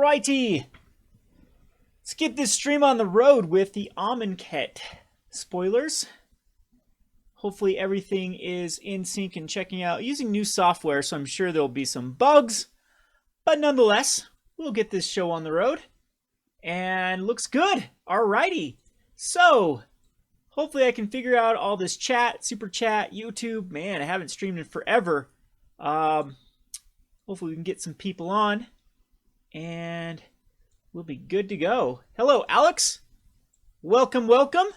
Alrighty, let's get this stream on the road with the Amonkhet spoilers. Hopefully everything is in sync and checking out using new software, so I'm sure there'll be some bugs. But nonetheless, we'll get this show on the road. And looks good. Alrighty. So, hopefully I can figure out all this chat, super chat, YouTube. Man, I haven't streamed in forever. Hopefully we can get some people on. And we'll be good to go. Hello, Alex. Welcome, welcome.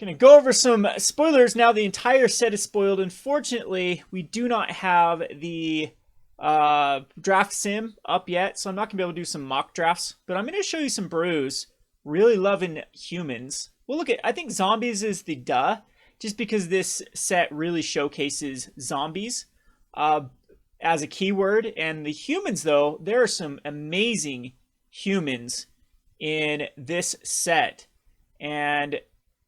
Gonna go over some spoilers now. The entire set is spoiled. Unfortunately, we do not have the draft sim up yet, so I'm not gonna be able to do some mock drafts. But I'm gonna show you some brews. Really loving humans. Well, look at, I think zombies is the just because this set really showcases zombies as a keyword. And the humans, though, there are some amazing humans in this set. And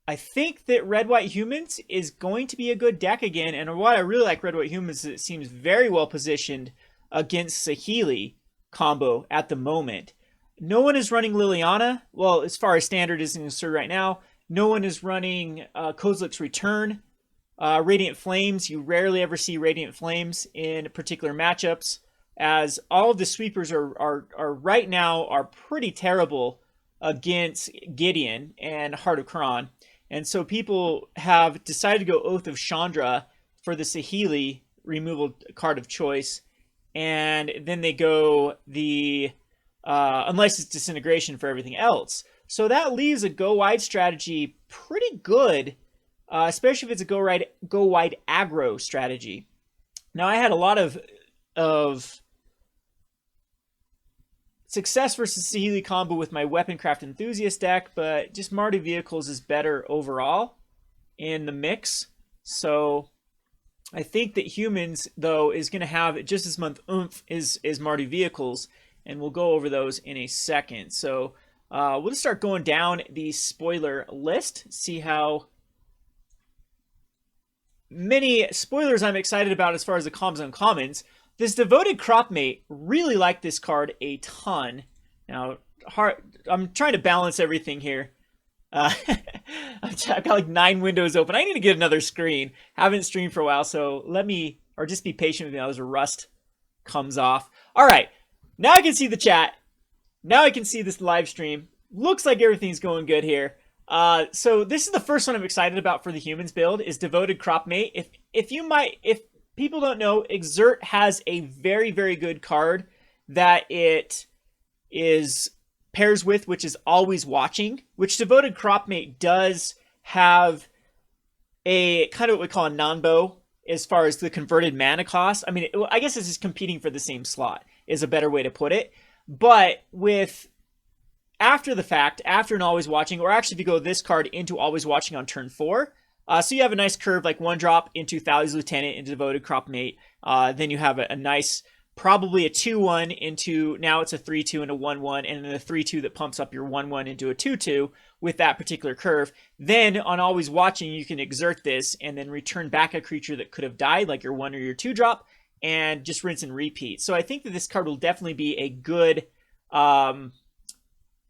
I think that Red-White Humans is going to be a good deck again. And what I really like Red-White Humans is it seems very well positioned against Saheeli combo at the moment. No one is running Liliana. Well, as far as standard is concerned right now, no one is running Kozilek's Return. Radiant Flames, you rarely ever see Radiant Flames in particular matchups, as all of the sweepers are right now are pretty terrible against Gideon and Heart of Kron. And so people have decided to go Oath of Chandra for the Saheeli removal card of choice. And then they go the Unlicensed Disintegration for everything else. So that leaves a go wide strategy pretty good, especially if it's a go wide aggro strategy. Now I had a lot of success versus Saheeli combo with my Weaponcraft Enthusiast deck, but just Mardu Vehicles is better overall in the mix. So I think that humans, though, is going to have just as much oomph as Mardu Vehicles, and we'll go over those in a second. So we'll just start going down the spoiler list, see how many spoilers I'm excited about as far as the commons and uncommons. This Devoted Cropmate, really like this card a ton. Now, I'm trying to balance everything here. I've got like 9 windows open. I need to get another screen. Haven't streamed for a while, so let me, or just be patient with me as rust comes off. All right, now I can see the chat. Now I can see this live stream. Looks like everything's going good here. So this is the first one I'm excited about for the humans build is Devoted Cropmate. If people don't know, Exert has a very, very good card that it is pairs with, which is Always Watching, which Devoted Cropmate does have a kind of what we call a non-bow as far as the converted mana cost. I mean, I guess this is competing for the same slot is a better way to put it. But with after the fact, after an Always Watching, or actually if you go this card into Always Watching on turn 4, so you have a nice curve like 1-drop into Thalia's Lieutenant into Devoted Cropmate. Then you have a nice, probably a 2-1 into, now it's a 3-2 and a 1-1, and then a 3-2 that pumps up your 1-1 into a 2-2 with that particular curve. Then on Always Watching, you can exert this and then return back a creature that could have died, like your 1 or your 2-drop, and just rinse and repeat. So I think that this card will definitely be a good,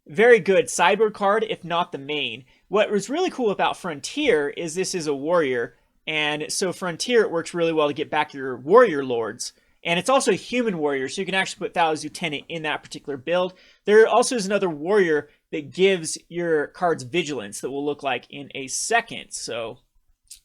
very good sideboard card, if not the main. What was really cool about Frontier is this is a warrior, and so Frontier, it works really well to get back your warrior lords. And it's also a human warrior, so you can actually put Thalia's Lieutenant in that particular build. There also is another warrior that gives your cards vigilance that will look like in a second. So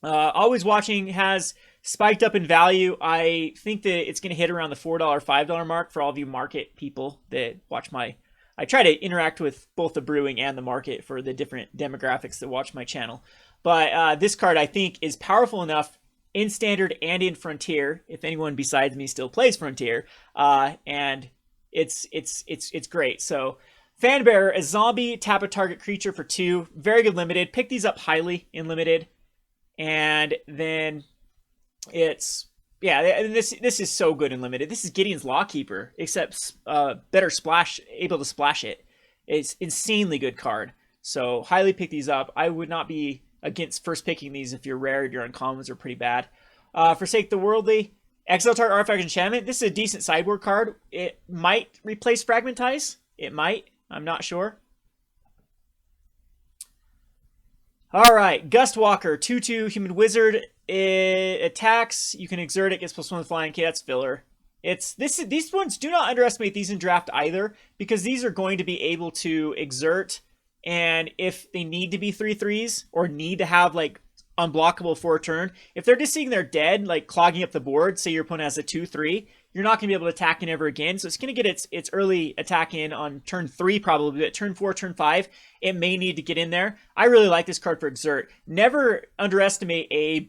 Always Watching has spiked up in value. I think that it's going to hit around the $4, $5 mark for all of you market people that watch my... I try to interact with both the brewing and the market for the different demographics that watch my channel. But this card, I think, is powerful enough in Standard and in Frontier, if anyone besides me still plays Frontier. And it's great. So Fanbearer, a zombie, tap a target creature for 2. Very good limited. Pick these up highly in limited. And then it's... Yeah, this is so good in limited. This is Gideon's Lawkeeper, except better splash, able to splash it. It's insanely good card. So highly pick these up. I would not be against first picking these if you're rare, your uncommons are pretty bad. Forsake the Worldly, Exile target artifact enchantment. This is a decent sideboard card. It might replace Fragmentize. It might. I'm not sure. All right, Gustwalker, 2/2 human wizard. It attacks. You can exert it. Gets +1 flying. Okay, that's filler. These ones, do not underestimate these in draft either, because these are going to be able to exert, and if they need to be 3/3s or need to have like unblockable for a turn, if they're just seeing they're dead, like clogging up the board, say your opponent has a 2/3, you're not going to be able to attack in ever again. So it's going to get its early attack in on turn 3 probably, but turn 4, turn 5, it may need to get in there. I really like this card for exert. Never underestimate a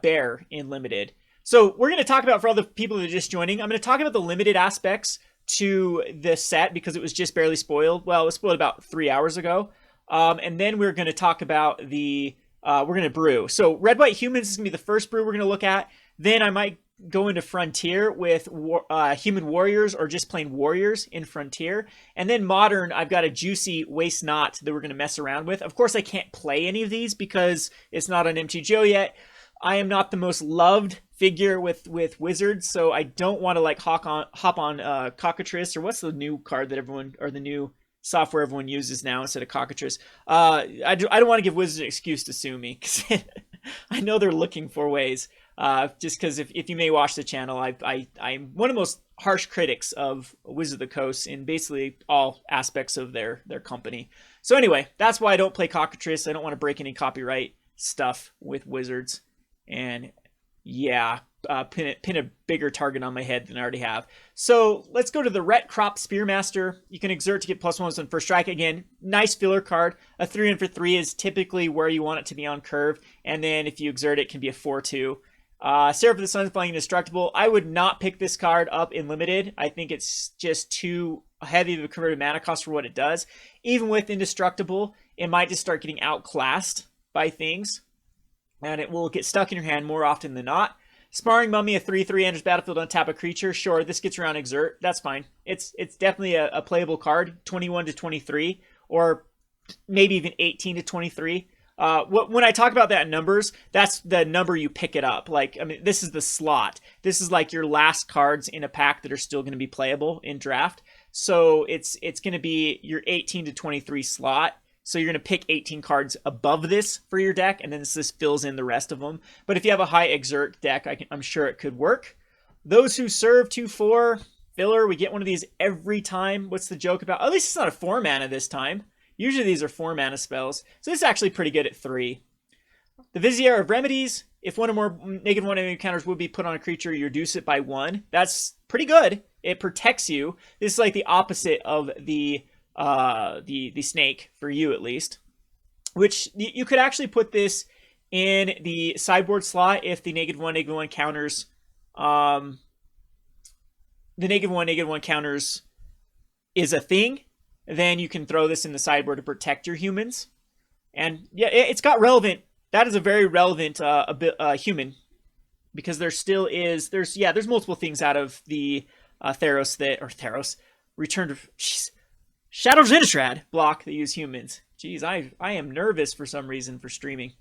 bear in limited. So we're going to talk about, for all the people that are just joining, I'm going to talk about the limited aspects to this set because it was just barely spoiled. Well, it was spoiled about 3 hours ago. And then we're going to talk about we're going to brew. So Red White Humans is going to be the first brew we're going to look at. Then I might go into Frontier with Human Warriors or just plain Warriors in Frontier. And then Modern, I've got a juicy Waste Not that we're going to mess around with. Of course, I can't play any of these because it's not on MTGO yet. I am not the most loved figure with Wizards, so I don't want to like hop on Cockatrice, or what's the new card that everyone, or the new software everyone uses now instead of Cockatrice. I don't want to give Wizards an excuse to sue me, because I know they're looking for ways. Just because if you may watch the channel, I'm one of the most harsh critics of Wizards of the Coast in basically all aspects of their company. So anyway, that's why I don't play Cockatrice. I don't want to break any copyright stuff with Wizards. And yeah, pin a bigger target on my head than I already have. So let's go to the Ret Crop Spearmaster. You can exert to get +1 on first strike. Again, nice filler card. A 3-in for 3 is typically where you want it to be on curve. And then if you exert it, can be a 4/2. Seraph of the Sun's playing Indestructible. I would not pick this card up in Limited. I think it's just too heavy of a converted mana cost for what it does. Even with Indestructible, it might just start getting outclassed by things, and it will get stuck in your hand more often than not. Sparring Mummy, a 3/3, enters battlefield, untap a creature. Sure, this gets around exert. That's fine. It's definitely a playable card. 21 to 23, or maybe even 18 to 23. When I talk about that in numbers, that's the number you pick it up. Like, I mean, this is the slot. This is like your last cards in a pack that are still going to be playable in draft. So it's going to be your 18 to 23 slot. So you're going to pick 18 cards above this for your deck, and then this fills in the rest of them. But if you have a high exert deck, I'm sure it could work. Those Who Serve, 2/4 filler. We get one of these every time. What's the joke about? At least it's not a 4 mana this time. Usually these are 4 mana spells. So this is actually pretty good at 3. The Vizier of Remedies. If one or more -1 enemy counters would be put on a creature, you reduce it by 1. That's pretty good. It protects you. This is like the opposite of the snake, for you at least, which you could actually put this in the sideboard slot if the -1/-1 counters the -1/-1 counters is a thing. Then you can throw this in the sideboard to protect your humans. And yeah, it's got relevant. That is a very relevant human, because there's multiple things out of the Return to Shadows of Innistrad block that use humans. Jeez, I am nervous for some reason for streaming.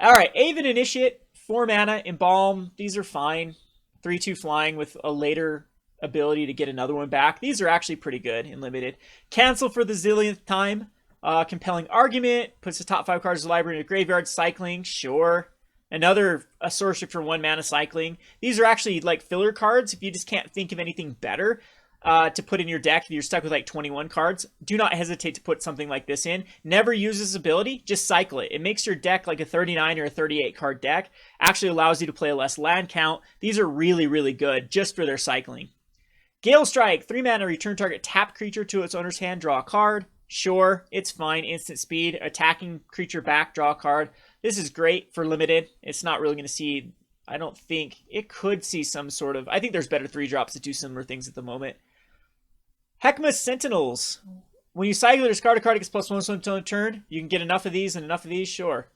All right, Aven Initiate, 4 mana, Embalm. These are fine. 3/2 flying with a later ability to get another one back. These are actually pretty good in Limited. Cancel for the zillionth time. Compelling Argument. Puts the top 5 cards of the library in a graveyard. Cycling. Sure. Another sorcery for 1 mana cycling. These are actually like filler cards if you just can't think of anything better to put in your deck. If you're stuck with like 21 cards, do not hesitate to put something like this in. Never use this ability, just cycle it. It makes your deck like a 39 or a 38 card deck. Actually allows you to play a less land count. These are really, really good just for their cycling. Gale Strike, 3 mana, return target tap creature to its owner's hand, draw a card. Sure, it's fine. Instant speed, attacking creature back, draw a card. This is great for Limited. It's not really going to see, I don't think, it could see some sort of, I think there's better 3-drops that do similar things at the moment. Heckma's Sentinels. When you cycle or discard a card, it gets +1 until a turn. You can get enough of these and enough of these, sure.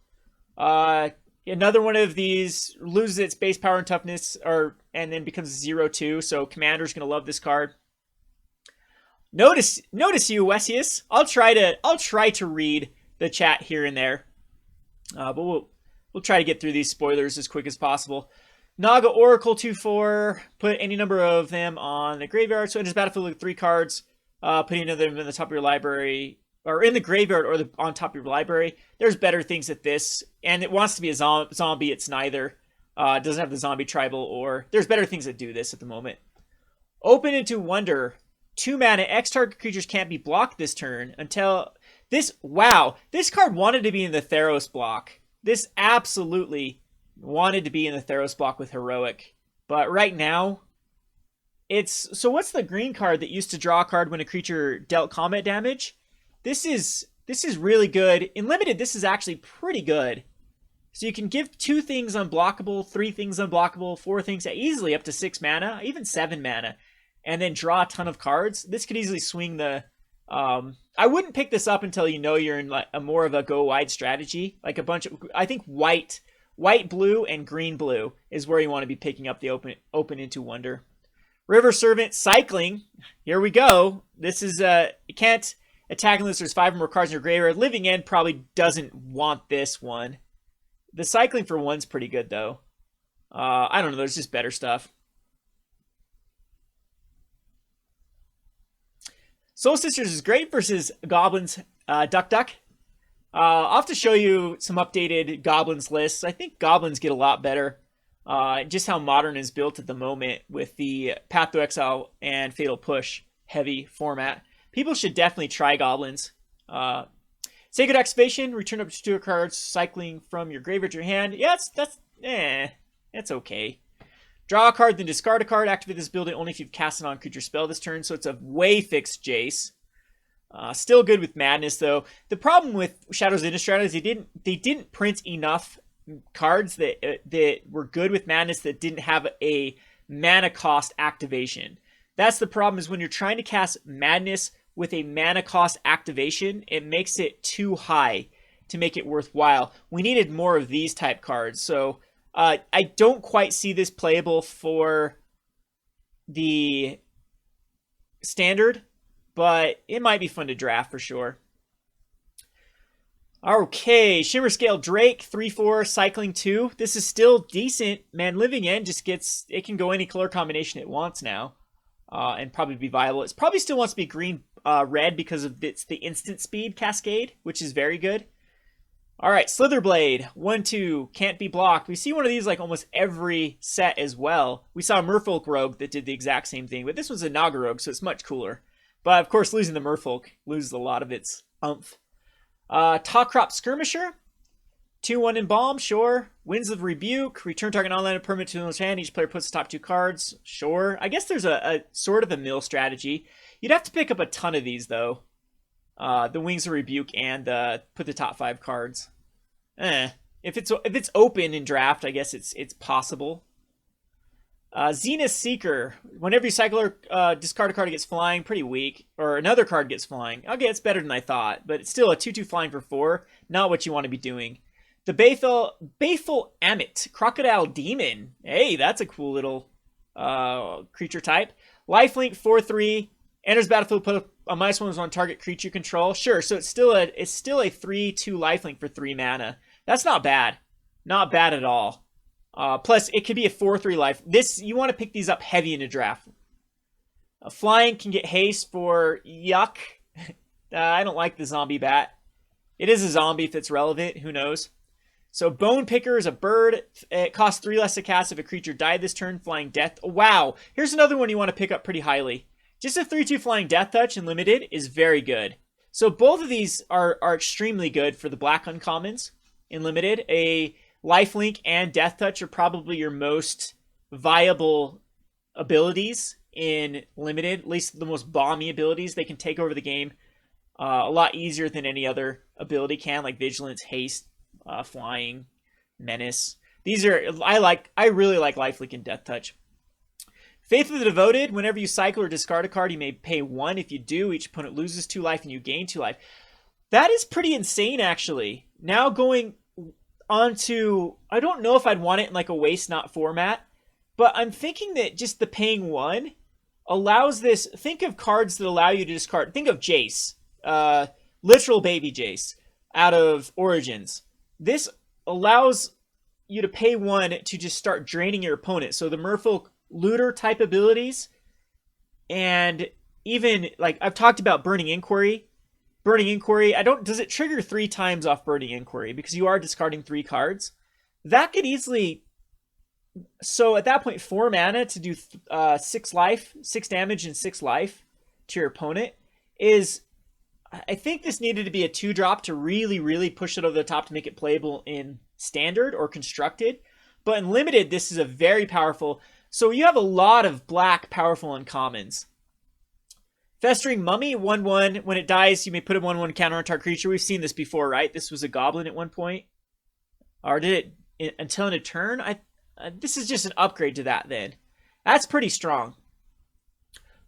Another one of these loses its base power and toughness, and then becomes 0/2. So Commander's gonna love this card. Notice you, Wesius. I'll try to read the chat here and there, but we'll try to get through these spoilers as quick as possible. Naga Oracle 2/4. Put any number of them on the graveyard. So enters battlefield with 3 cards. Putting them in the top of your library, or in the graveyard, or on top of your library. There's better things at this, and it wants to be a zombie. It's neither. It doesn't have the zombie tribal, or there's better things that do this at the moment. Open into Wonder. 2 mana. X target creatures can't be blocked this turn until this. Wow, this card wanted to be in the Theros block. This absolutely wanted to be in the Theros block with Heroic, but right now. So what's the green card that used to draw a card when a creature dealt combat damage? This is really good. In limited, this is actually pretty good. So you can give 2 things unblockable, 3 things unblockable, 4 things easily up to 6 mana, even 7 mana, and then draw a ton of cards. This could easily swing the... I wouldn't pick this up until you know you're in like a more of a go wide strategy. Like a bunch of... I think white, blue, and green blue is where you want to be picking up the open into Wonder. River Servant, cycling. Here we go. This is, you can't attack unless there's 5 or more cards in your graveyard. Living End probably doesn't want this one. The cycling for 1's pretty good, though. I don't know. There's just better stuff. Soul Sisters is great versus Goblins, Duck. I'll have to show you some updated Goblins lists. I think Goblins get a lot better. Just how Modern is built at the moment with the Path to Exile and Fatal Push heavy format. People should definitely try Goblins. Sacred Excavation, return up to 2 cards, cycling from your graveyard to your hand. Yeah, that's okay. Draw a card, then discard a card. Activate this ability only if you've cast an on-creature spell this turn. So it's a way fixed Jace. Still good with Madness, though. The problem with Shadows of Innistrad is they didn't print enough cards that were good with Madness that didn't have a mana cost activation. That's the problem, is when you're trying to cast Madness with a mana cost activation, it makes it too high to make it worthwhile. We needed more of these type cards. So I don't quite see this playable for the standard, but it might be fun to draft for sure. Okay, Shimmer Scale Drake, 3/4, cycling 2. This is still decent. Man, Living End just gets... It can go any color combination it wants now. And probably be viable. It probably still wants to be green, red because of the instant speed cascade, which is very good. Alright, Slitherblade, 1/2, can't be blocked. We see one of these like almost every set as well. We saw a Merfolk Rogue that did the exact same thing, but this one's a Naga Rogue, so it's much cooler. But of course, losing the Merfolk loses a lot of its oomph. Talkrop Skirmisher, 2/1 Embalm, sure. Winds of Rebuke, return target online permanent to his hand. Each player puts the top 2 cards, sure. I guess there's a sort of a mill strategy. You'd have to pick up a ton of these, though. The Wings of Rebuke and put the top 5 cards. If it's open in draft, I guess it's possible. Zenith Seeker. Whenever you cycle or discard a card, it gets flying. Pretty weak. Or another card gets flying. Okay, it's better than I thought. But it's still a 2/2 flying for 4. Not what you want to be doing. The Bayful Amit. Crocodile Demon. Hey, that's a cool little creature type. Lifelink 4/3. Enters battlefield, put a -1 on target creature control. Sure, so it's still a 3/2 lifelink for 3 mana. That's not bad. Not bad at all. Plus, it could be a 4/3 life. You want to pick these up heavy in a draft. Flying can get haste for yuck. I don't like the zombie bat. It is a zombie if it's relevant. Who knows? So Bone Picker is a bird. It costs 3 less to cast if a creature died this turn. Flying Death. Oh, wow. Here's another one you want to pick up pretty highly. Just a 3/2 Flying Death Touch in limited is very good. So both of these are extremely good for the black uncommons in limited. A Lifelink and Death Touch are probably your most viable abilities in limited, at least the most bomby abilities. They can take over the game a lot easier than any other ability can, like Vigilance, Haste, Flying, Menace. These are, I really like Lifelink and Death Touch. Faith of the Devoted, whenever you cycle or discard a card, you may pay 1. If you do, each opponent loses 2 life and you gain 2 life. That is pretty insane, actually. Now going onto, I don't know if I'd want it in like a waste not format, but I'm thinking that just the paying 1 allows this. Think of cards that allow you to discard. Think of Jace, literal baby Jace out of Origins. This allows you to pay 1 to just start draining your opponent. So the Merfolk Looter type abilities, and even like I've talked about Burning Inquiry. Burning Inquiry, does it trigger 3 times off Burning Inquiry because you are discarding 3 cards? That could easily, so at that point 4 mana to do 6 life, 6 damage and 6 life to your opponent is, I think this needed to be a 2-drop to really push it over the top to make it playable in Standard or Constructed. But in Limited, this is a very powerful, so you have a lot of black powerful uncommons. Festering Mummy, 1/1. When it dies, you may put a 1/1 counter on target creature. We've seen this before, right? This was a goblin at one point. Or did it until in a turn? This is just an upgrade to that then. That's pretty strong.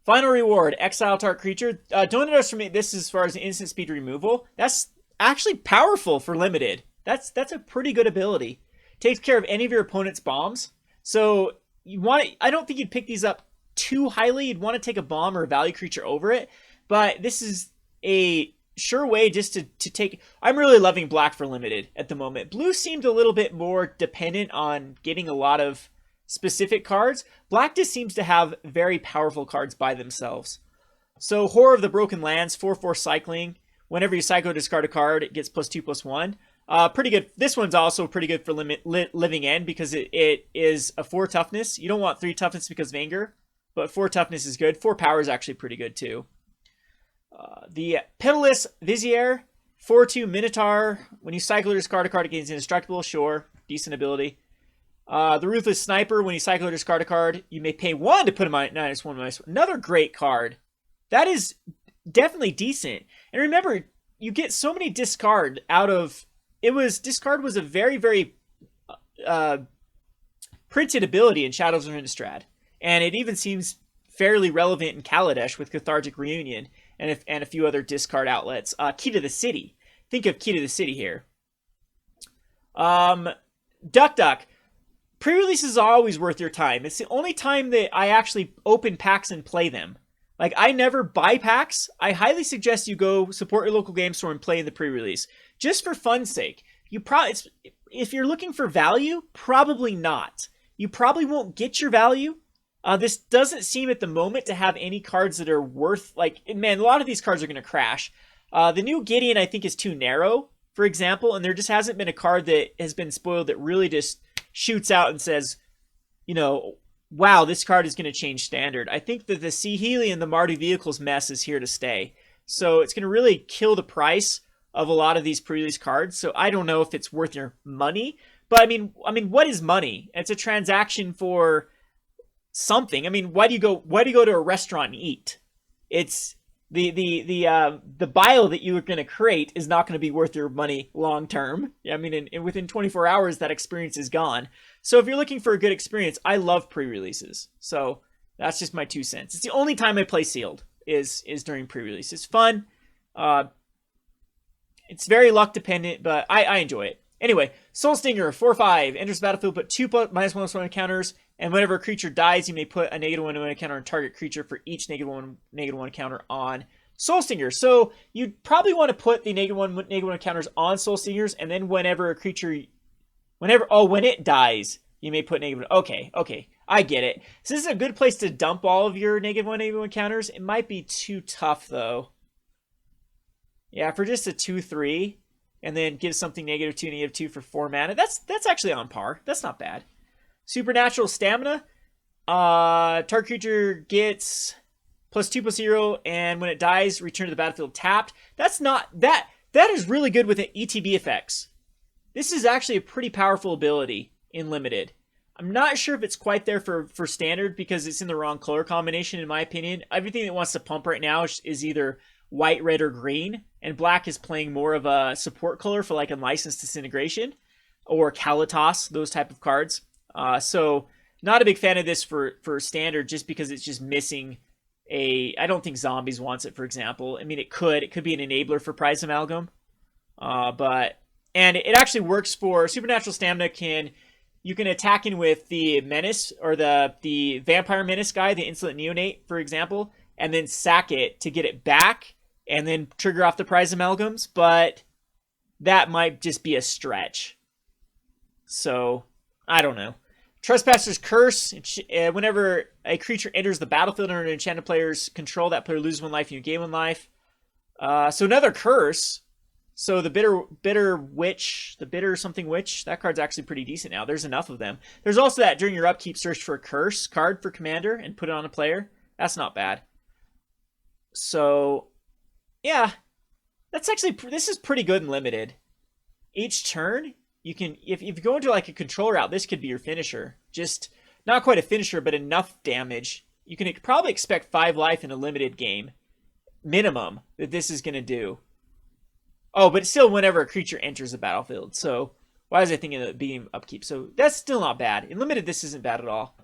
Final reward, exile target creature. Don't underestimate this as far as instant speed removal. That's actually powerful for Limited. That's a pretty good ability. Takes care of any of your opponent's bombs. So you want I don't think you'd pick these up too highly. You'd want to take a bomb or a value creature over it. But this is a sure way just to take... I'm really loving black for Limited at the moment. Blue seemed a little bit more dependent on getting a lot of specific cards. Black just seems to have very powerful cards by themselves. So Horror of the Broken Lands, 4/4 cycling. Whenever you cycle or discard a card, it gets +2/+1. Pretty good. This one's also pretty good for Living End because it is a 4 toughness. You don't want 3 toughness because of anger, but 4 toughness is good. 4 power is actually pretty good too. The Pitiless Vizier, 4/2 Minotaur. When you cycle or discard a card, it gains indestructible. Sure, decent ability. The Ruthless Sniper, when you cycle or discard a card, you may pay 1 to put him on -1/-1. Another great card. That is definitely decent. And remember, you get so many discard out of... Discard was a very printed ability in Shadows of Innistrad. And it even seems fairly relevant in Kaladesh with Cathartic Reunion and a few other discard outlets. Key to the City. Think of Key to the City here. Duck. Pre-releases are always worth your time. It's the only time that I actually open packs and play them. Like, I never buy packs. I highly suggest you go support your local game store and play in the pre-release. Just for fun's sake. If you're looking for value, probably not. You probably won't get your value. This doesn't seem at the moment to have any cards that are worth, like, man, a lot of these cards are going to crash. The new Gideon, I think, is too narrow, for example, and there just hasn't been a card that has been spoiled that really just shoots out and says, you know, wow, this card is going to change Standard. I think that the Sea Healy and the Mardu Vehicles mess is here to stay. So it's going to really kill the price of a lot of these pre-release cards. So I don't know if it's worth your money. But I mean, what is money? It's a transaction for something. I mean, why do you go to a restaurant and eat? It's the bile that you are going to create is not going to be worth your money long term. I mean, within 24 hours, that experience is gone. So if you're looking for a good experience, I love pre-releases. So that's just my 2 cents. It's the only time I play sealed is during pre-release. It's fun. It's very luck dependent, but I enjoy it. Anyway, Soul Stinger, 4/5, enters the battlefield, put 2 -1/-1 counters, and whenever a creature dies, you may put a -1/-1 counter on target creature for each -1/-1 counter on Soul Stinger. So you'd probably want to put the -1/-1 counters on Soul Stingers, and then when it dies, you may put -1. Okay, I get it. So this is a good place to dump all of your -1/-1 counters. It might be too tough though. Yeah, for just a 2/3. And then give something -2, -2 for 4 mana. That's actually on par. That's not bad. Supernatural Stamina. Target creature gets +2/+0, and when it dies, return to the battlefield tapped. That is really good with ETB effects. This is actually a pretty powerful ability in Limited. I'm not sure if it's quite there for Standard because it's in the wrong color combination, in my opinion. Everything that wants to pump right now is either white, red, or green, and black is playing more of a support color for like Unlicensed Disintegration or Kalatos, those type of cards. So not a big fan of this for Standard just because it's just missing I don't think Zombies wants it, for example. I mean, it could be an enabler for Prize Amalgam, and it actually works for Supernatural Stamina. You can attack in with the Menace or the Vampire Menace guy, the Insolent Neonate, for example, and then sack it to get it back and then trigger off the Prize Amalgams, but that might just be a stretch. So I don't know. Trespasser's Curse. Whenever a creature enters the battlefield under an enchanted player's control, that player loses 1 life and you gain 1 life. So another curse. So the bitter witch, the bitter something witch, that card's actually pretty decent now. There's enough of them. There's also that during your upkeep, search for a curse card for commander and put it on a player. That's not bad. So yeah, that's actually, this is pretty good and limited. Each turn, you can, if you go into like a control route, this could be your finisher. Just not quite a finisher, but enough damage. You can probably expect 5 life in a limited game. Minimum that this is going to do. Oh, but still whenever a creature enters the battlefield. So why was I thinking of it being upkeep? So that's still not bad. In limited, this isn't bad at all.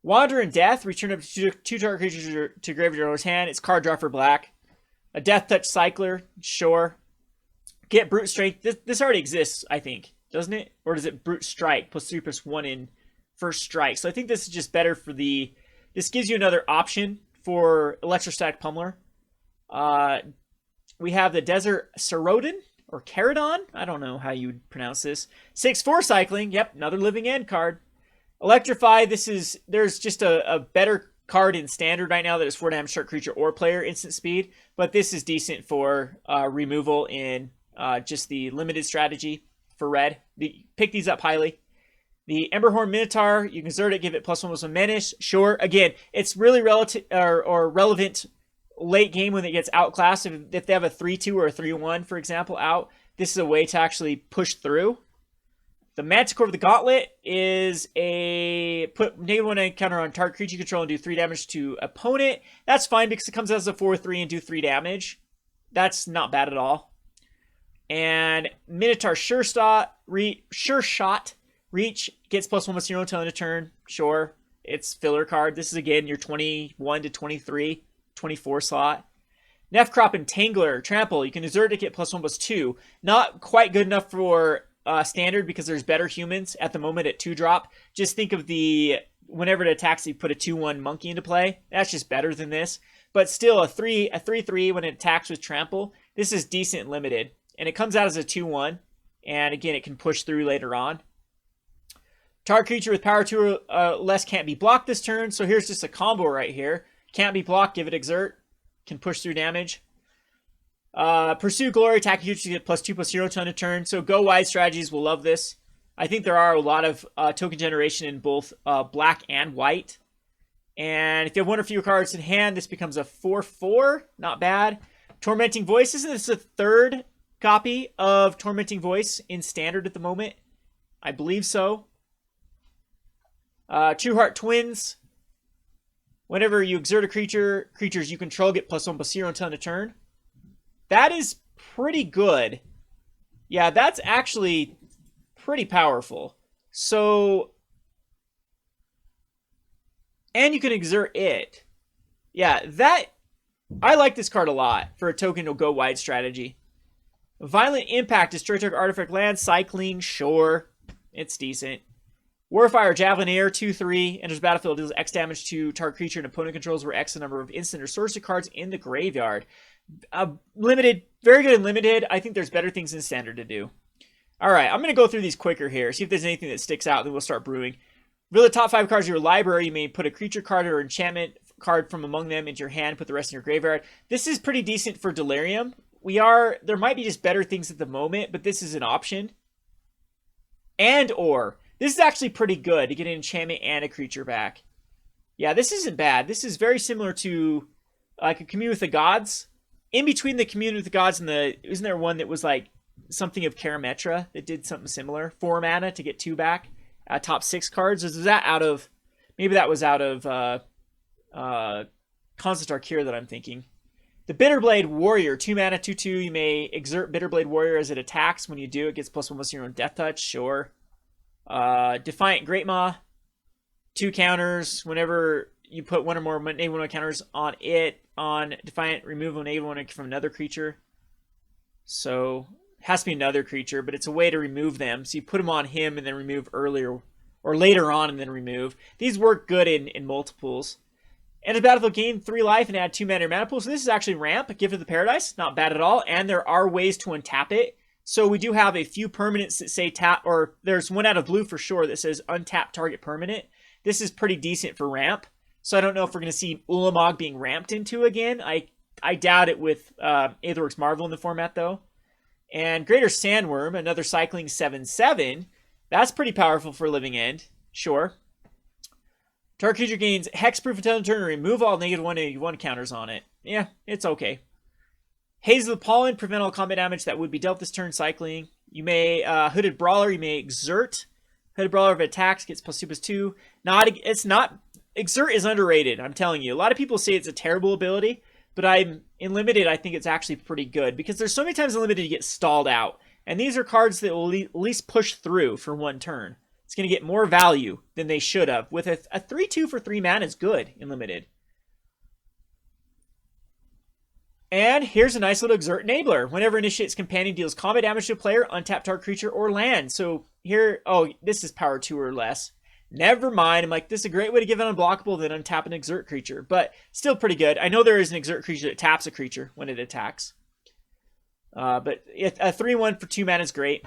Wander in Death. Return up to 2 target creatures to graveyard owner's hand. It's card draw for black. A Death Touch Cycler. Sure. Get Brute Strength. This already exists, I think. Doesn't it? Or does it Brute Strike? +3/+1 in first strike. So I think this is just better for the... This gives you another option for Electrostatic Pummeler. We have the Desert Cerodon or Caradon. I don't know how you would pronounce this. 6/4 cycling. Yep, another living end card. Electrify. There's just a better card in standard right now that is 4 damage shark creature or player instant speed, but this is decent for removal in just the limited strategy for red. Pick these up highly. The Emberhorn Minotaur. You can exert it, give it +1/+1 menace. Sure. Again, it's really relative or relevant late game when it gets outclassed. If they have a 3/2 or a 3/1, for example, out, this is a way to actually push through. The Manticore of the Gauntlet is put -1 counter on target creature control and do 3 damage to opponent. That's fine because it comes out as a 4/3 and do 3 damage. That's not bad at all. And Minotaur Sure Shot, Reach gets +1/+0 until end of turn. Sure, it's filler card. This is again your 21 to 23. 24 slot. Nefcrop Entangler, Trample. You can exert it, get +1/+2. Not quite good enough for standard because there's better humans at the moment at 2-drop. Just think of whenever it attacks, you put a 2/1 monkey into play. That's just better than this. But still, a 3/3 when it attacks with Trample. This is decent and limited. And it comes out as a 2/1. And again, it can push through later on. Target creature with power 2 or less can't be blocked this turn. So here's just a combo right here. Can't be blocked, give it exert. Can push through damage. Pursue Glory, attack creatures get +2/+0 to end of turn. So go wide strategies will love this. I think there are a lot of token generation in both black and white. And if you have 1 or fewer cards in hand, this becomes a 4/4. Not bad. Tormenting Voice. Isn't this the 3rd copy of Tormenting Voice in standard at the moment? I believe so. True Heart Twins. Whenever you exert a creatures you control get +1/+0 until end of turn. That is pretty good. Yeah, that's actually pretty powerful. So, and you can exert it. Yeah, I like this card a lot for a token to go wide strategy. Violent Impact, destroy target artifact land, cycling, sure. It's decent. Warfire Javelineer, 2/3, enters battlefield, deals X damage to target creature and opponent controls where X the number of instant or sorcery cards in the graveyard. Limited, very good and limited. I think there's better things in standard to do. All right, I'm going to go through these quicker here, see if there's anything that sticks out, then we'll start brewing. Reveal the top 5 cards of your library. You may put a creature card or enchantment card from among them into your hand, put the rest in your graveyard. This is pretty decent for Delirium. There might be just better things at the moment, but this is an option. This is actually pretty good to get an enchantment and a creature back. Yeah, this isn't bad. This is very similar to like a Commune with the Gods. In between the Commune with the Gods and isn't there one that was like something of Karametra that did something similar? 4 mana to get 2 back. Top 6 cards. Is that out of, maybe that was out of Constant Arcure that I'm thinking. The Bitterblade Warrior, 2 mana, 2/2. You may exert Bitterblade Warrior as it attacks. When you do, it gets +1/+0 on Death Touch. Sure. Defiant Greatmaw, 2 counters. Whenever you put 1 or more -1 counters on it, on Defiant, remove a -1 from another creature. So it has to be another creature, but it's a way to remove them. So you put them on him and then remove earlier or later on and then remove. These work good in multiples. Enter battlefield, gain 3 life and add 2 mana to your mana pool. So this is actually ramp, Gift of the Paradise. Not bad at all. And there are ways to untap it. So we do have a few permanents that say tap, or there's one out of blue for sure that says untap target permanent. This is pretty decent for ramp. So I don't know if we're going to see Ulamog being ramped into again. I doubt it with Aetherworks Marvel in the format, though. And Greater Sandworm, another cycling 7/7. That's pretty powerful for Living End. Sure. Target creature gains hexproof until turn and remove all -1/-1 counters on it. Yeah, it's okay. Haze of the Pollen, prevent all combat damage that would be dealt this turn cycling. You may, Hooded Brawler, you may exert. Hooded Brawler of attacks gets +2/+2. Exert is underrated, I'm telling you. A lot of people say it's a terrible ability, but in Limited, I think it's actually pretty good because there's so many times in Limited you get stalled out. And these are cards that will at least push through for one turn. It's going to get more value than they should have. With a 3/2 for 3 mana is good in Limited. And here's a nice little Exert Enabler. Whenever initiates companion deals combat damage to a player, untap target creature or land. So here, oh, this is power 2 or less. Never mind. I'm like, this is a great way to give an unblockable than untap an Exert creature. But still pretty good. I know there is an Exert creature that taps a creature when it attacks. But a 3/1 for 2 mana is great.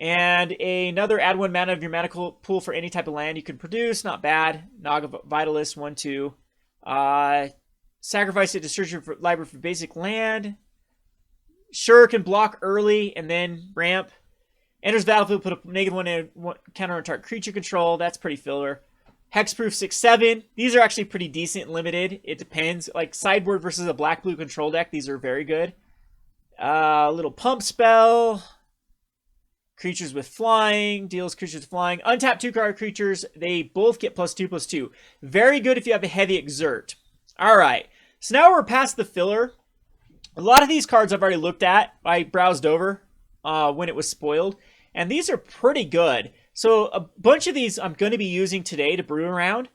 And another add 1 mana of your mana pool for any type of land you can produce. Not bad. Naga Vitalist, 1/2. Sacrifice it to search your library for basic land. Sure, can block early and then ramp. Enters battlefield, put a -1 counter on target creature control. That's pretty filler. Hexproof 6/7. These are actually pretty decent and limited. It depends. Like sideboard versus a black-blue control deck, these are very good. Little pump spell. Creatures with flying. Deals creatures with flying. Untap 2-card creatures. They both get +2/+2. Very good if you have a heavy exert. Alright. So now we're past the filler. A lot of these cards I've already looked at. I browsed over when it was spoiled. And these are pretty good. So a bunch of these I'm going to be using today to brew around.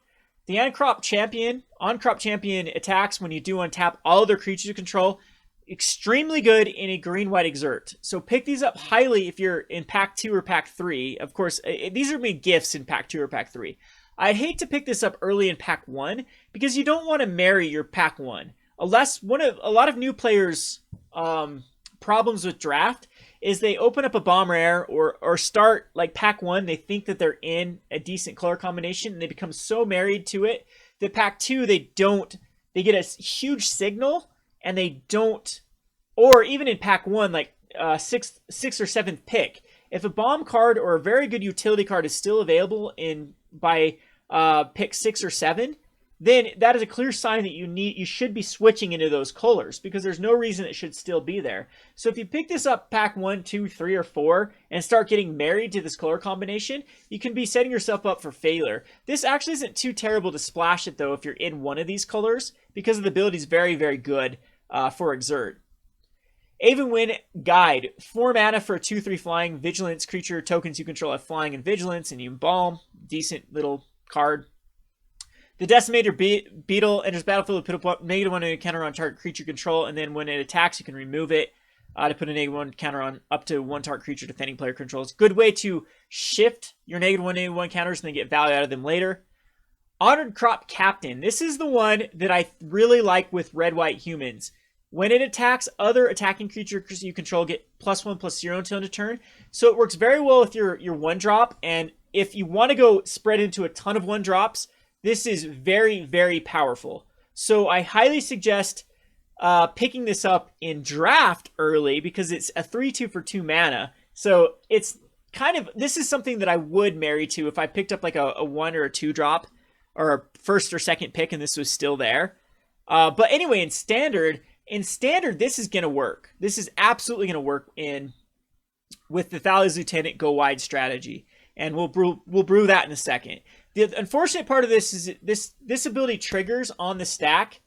The On-Crop Champion attacks when you do untap all other creatures you control. Extremely good in a green-white exert. So pick these up highly if you're in Pack 2 or Pack 3. Of course, these are made gifts in Pack 2 or Pack 3. I'd hate to pick this up early in Pack 1 because you don't want to marry your Pack 1. A lot of new players' problems with draft is they open up a bomb rare or start like Pack 1. They think that they're in a decent color combination and they become so married to it that Pack 2 they get a huge signal and they don't, or even in Pack 1 like sixth or seventh pick, if a bomb card or a very good utility card is still available by pick 6 or 7, then that is a clear sign that you should be switching into those colors because there's no reason it should still be there. So if you pick this up Pack 1, 2, 3, or 4 and start getting married to this color combination, you can be setting yourself up for failure. This actually isn't too terrible to splash it though if you're in one of these colors because the ability is very, very good for Exert. Avenwind Guide, 4 mana for a 2/3 flying vigilance creature. Tokens you control have flying and vigilance, and you embalm. Decent little card. The Decimator Beetle enters battlefield to put up -1 counter on target creature control, and then when it attacks, you can remove it to put a -1 counter on up to 1 target creature defending player controls. Good way to shift your -1 counters and then get value out of them later. Honored Crop Captain. This is the one that I really like with red-white humans. When it attacks, other attacking creatures you control get +1/+0 until end of turn. So it works very well with your 1-drop. And if you want to go spread into a ton of 1-drops, this is very, very powerful. So I highly suggest picking this up in draft early because it's a 3/2 for 2 mana. So it's this is something that I would marry to if I picked up like a 1 or a 2-drop or a first or second pick and this was still there. But anyway, in standard, this is going to work. This is absolutely going to work with the Thalia's Lieutenant go wide strategy. And we'll brew that in a second. The unfortunate part of this is this ability triggers on the stack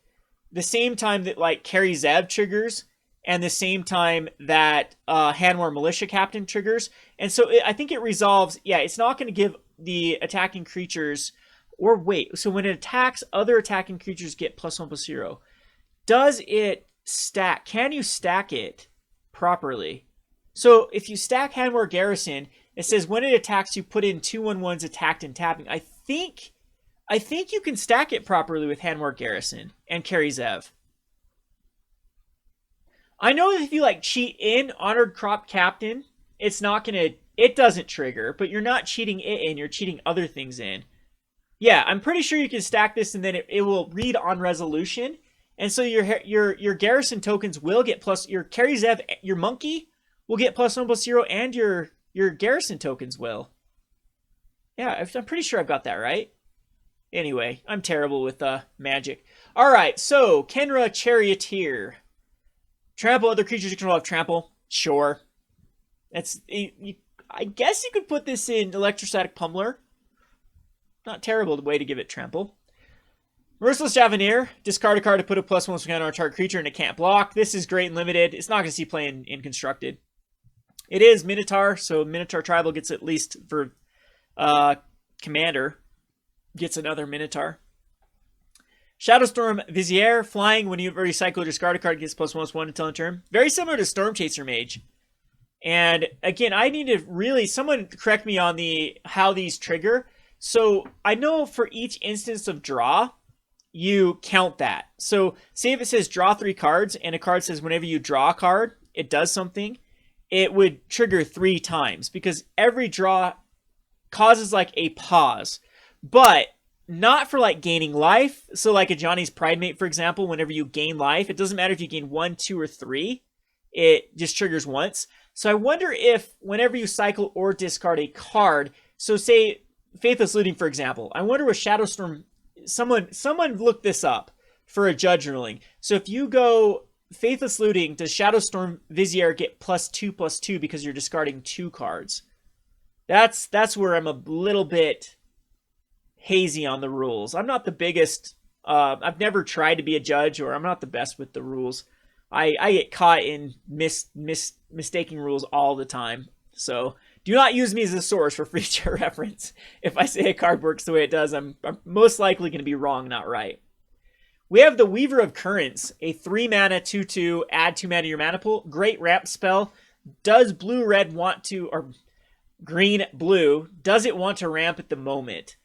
the same time that like Kari Zev triggers and the same time that Hanweir Militia Captain triggers. And so I think it resolves, it's not going to give the attacking creatures, or wait, so when it attacks, other attacking creatures get +1/+0. Does it stack? Can you stack it properly? So if you stack Hanweir Garrison, it says when it attacks, you put in 2/1/1s attacked and tapping. I think you can stack it properly with Hanweir Garrison and Kari Zev. I know that if you like cheat in Honored Crop Captain, it's not gonna, it doesn't trigger, but you're not cheating it in, you're cheating other things in. Yeah, I'm pretty sure you can stack this and then it will read on resolution. And so your garrison tokens will get plus, your Kari Zev, your monkey will get +1/+0, and your garrison tokens will. Yeah, I'm pretty sure I've got that right. Anyway, I'm terrible with magic. All right, so Kenra Charioteer. Trample other creatures you control have trample. Sure. I guess you could put this in Electrostatic Pummeler. Not terrible the way to give it trample. Merciless Javenier. Discard a card to put a +1 counter on a target creature and it can't block. This is great and limited. It's not going to see play in Constructed. It is Minotaur, so Minotaur Tribal gets at least for Commander. Gets another Minotaur. Shadowstorm Vizier. Flying when you've already cycled or discard a card, gets +1/+1 until end turn. Very similar to Storm Chaser Mage. And again, I need to really, someone correct me on how these trigger. So I know for each instance of draw, you count that. So say if it says draw 3 cards and a card says whenever you draw a card, it does something, it would trigger 3 times because every draw causes like a pause, but not for like gaining life. So like a Johnny's Pridemate, for example, whenever you gain life, it doesn't matter if you gain 1, 2, or 3, it just triggers once. So I wonder if whenever you cycle or discard a card, so say Faithless Looting, for example, I wonder with Shadowstorm, someone look this up for a judge ruling. So if you go Faithless Looting, does Shadowstorm Vizier get +2/+2 because you're discarding 2 cards? That's where I'm a little bit hazy on the rules. I'm not the biggest, I've never tried to be a judge, or I'm not the best with the rules. I get caught in mistaking rules all the time. So do not use me as a source for future reference. If I say a card works the way it does, I'm most likely going to be wrong, not right. We have the Weaver of Currents, a 3-mana 2/2, add 2 mana to your mana pool. Great ramp spell. Does blue-red want to, or green-blue, does it want to ramp at the moment?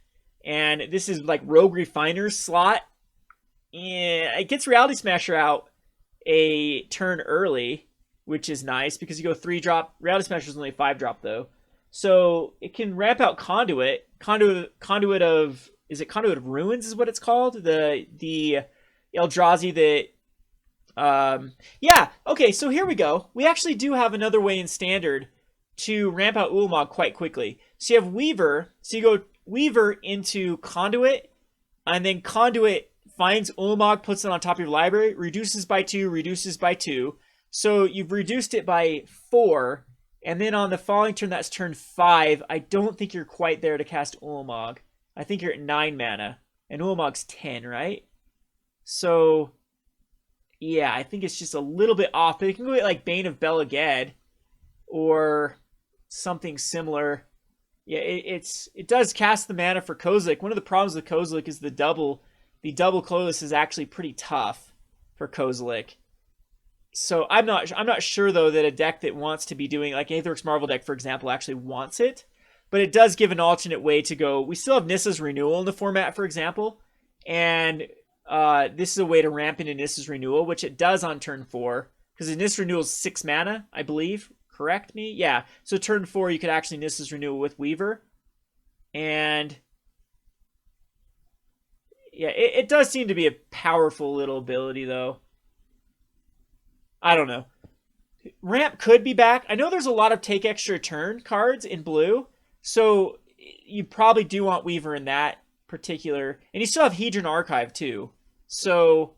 And this is like Rogue Refiner's slot. And it gets Reality Smasher out a turn early, which is nice because you go 3-drop. Reality Smasher is only 5-drop though. So it can ramp out Conduit. Conduit of, is it Conduit of Ruins is what it's called? The Eldrazi that, yeah, okay, so here we go. We actually do have another way in Standard to ramp out Ulamog quite quickly. So you have Weaver, so you go Weaver into Conduit, and then Conduit finds Ulamog, puts it on top of your library, reduces by 2, reduces by 2. So you've reduced it by 4, and then on the following turn, that's turn 5. I don't think you're quite there to cast Ulamog. I think you're at 9 mana, and Ulamog's 10, right? So, yeah, I think it's just a little bit off. But you can go get like Bane of Belaged, or something similar. Yeah, it does cast the mana for Kozilek. One of the problems with Kozilek is the double colorless is actually pretty tough for Kozilek. So I'm not sure though that a deck that wants to be doing like Aetherix Marvel deck, for example, actually wants it. But it does give an alternate way to go. We still have Nissa's Renewal in the format, for example, and this is a way to ramp into Nissa's Renewal, which it does on turn 4 because Nissa's Renewal is 6 mana, I believe. Correct me? Yeah. So turn 4, you could actually Nissa's Renewal with Weaver. And yeah, it does seem to be a powerful little ability, though. I don't know. Ramp could be back. I know there's a lot of take extra turn cards in blue. So you probably do want Weaver in that particular. And you still have Hedron Archive, too. So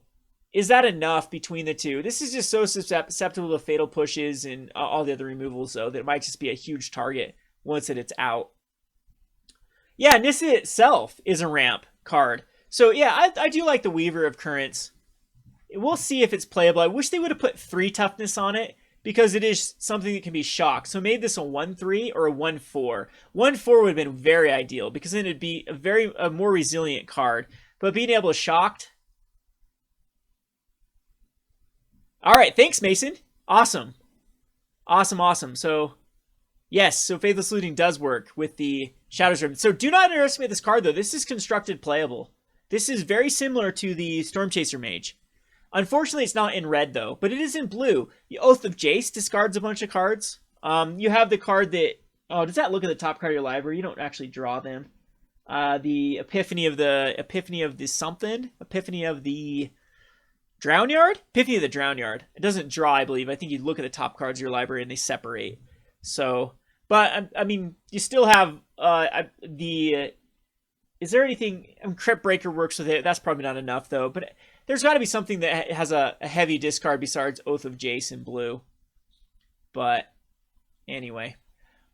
is that enough between the two? This is just so susceptible to fatal pushes and all the other removals, though, that it might just be a huge target once it's out. Yeah, Nissa itself is a ramp card. So yeah, I do like the Weaver of Currents. We'll see if it's playable. I wish they would have put 3 toughness on it because it is something that can be shocked. So maybe this a 1/3 or a 1/4. 1/4 would have been very ideal because then it'd be a more resilient card. But being able to shocked. All right, thanks, Mason. Awesome. Awesome. So, yes, so Faithless Looting does work with the Shadows Ribbon. So do not underestimate this card, though. This is constructed playable. This is very similar to the Storm Chaser Mage. Unfortunately, it's not in red, though, but it is in blue. The Oath of Jace discards a bunch of cards. You have the card that... Oh, does that look at the top card of your library? You don't actually draw them. The Epiphany of the something? Epiphany of the Drownyard? Epiphany of the Drownyard. It doesn't draw, I believe. I think you look at the top cards of your library and they separate. So, but, I mean, you still have is there anything... Crypt Breaker works with it. That's probably not enough, though. But there's got to be something that has a heavy discard besides Oath of Jace in blue. But, anyway.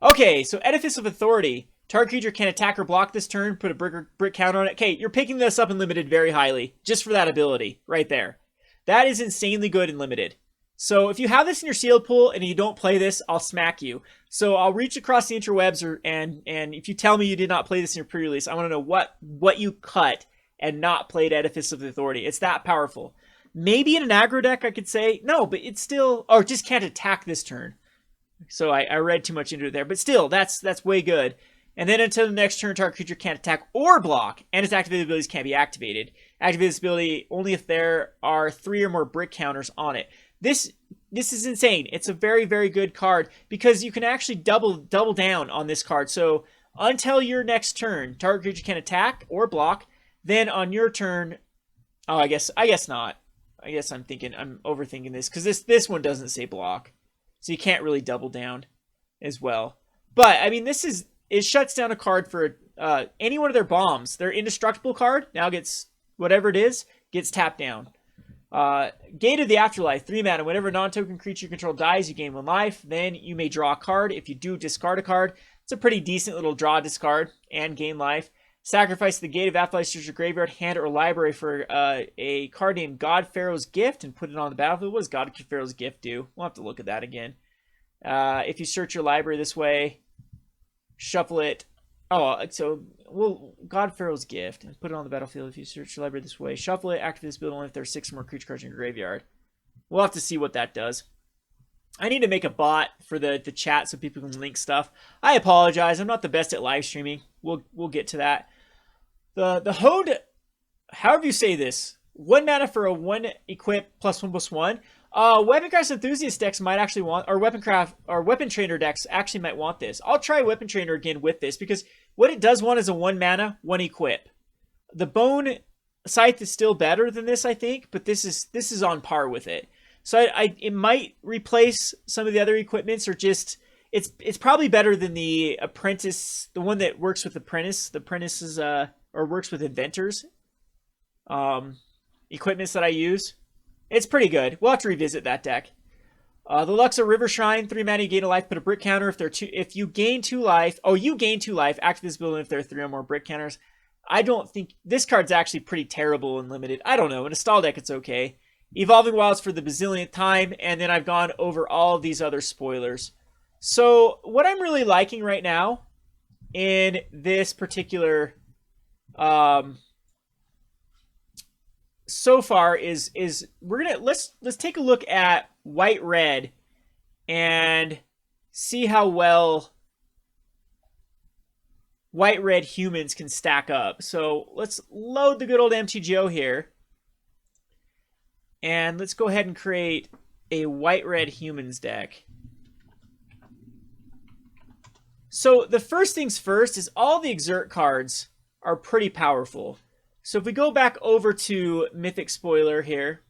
Okay, so Edifice of Authority. Target creature can attack or block this turn. Put a brick count on it. Okay, you're picking this up in Limited very highly. Just for that ability. Right there. That is insanely good in Limited. So if you have this in your sealed pool and you don't play this, I'll smack you. So I'll reach across the interwebs, and if you tell me you did not play this in your pre-release, I want to know what you cut and not played Edifice of Authority. It's that powerful. Maybe in an aggro deck I could say, no, but it's still... Or just can't attack this turn. So I read too much into it there. But still, that's way good. And then until the next turn, target creature can't attack or block, and its activated abilities can't be activated. Activate this ability only if there are 3 or more brick counters on it. This is insane. It's a very, very good card because you can actually double down on this card. So until your next turn, target creature can attack or block. Then on your turn, oh, I guess not. I guess I'm overthinking this because this one doesn't say block, so you can't really double down as well. But I mean, it shuts down a card for any one of their bombs. Their indestructible card now gets whatever it is gets tapped down. Gate of the Afterlife, 3 mana. Whenever a non-token creature you control dies, you gain 1 life. Then you may draw a card. If you do, discard a card. It's a pretty decent little draw, discard, and gain life. Sacrifice the Gate of Afterlife, search your graveyard, hand, or library for a card named God Pharaoh's Gift and put it on the battlefield. What does God Pharaoh's Gift do? We'll have to look at that again. If you search your library this way, shuffle it. Oh, so, well, God Pharaoh's Gift, and put it on the battlefield. If you search your library this way, shuffle it, activate this ability only if there are 6 or more creature cards in your graveyard. We'll have to see what that does. I need to make a bot for the chat so people can link stuff. I apologize. I'm not the best at live streaming. We'll get to that. The Hode, however you say this, 1 mana for a 1 equip +1/+1. Weaponcraft enthusiast decks might actually want, or weapon trainer decks actually might want this. I'll try weapon trainer again with this because what it does want is a 1 mana, 1 equip. The Bone Scythe is still better than this, I think, but this is on par with it. So it might replace some of the other equipments, or just it's probably better than the Apprentice, the one that works with Apprentice. The Apprentice is or works with Inventors. Equipments that I use. It's pretty good. We'll have to revisit that deck. The Luxa River Shrine, 3 mana, you gain a life, put a brick counter. If you gain 2 life, you gain 2 life, activate this ability if there are 3 or more brick counters. I don't think this card's actually pretty terrible and limited. I don't know. In a stall deck, it's okay. Evolving Wilds for the bazillionth time, and then I've gone over all of these other spoilers. So what I'm really liking right now in this particular so far is let's take a look at white red and see how well white red humans can stack up. So let's load the good old MTGO here. And let's go ahead and create a white-red humans deck. So the first things first is all the Exert cards are pretty powerful. So if we go back over to Mythic Spoiler here,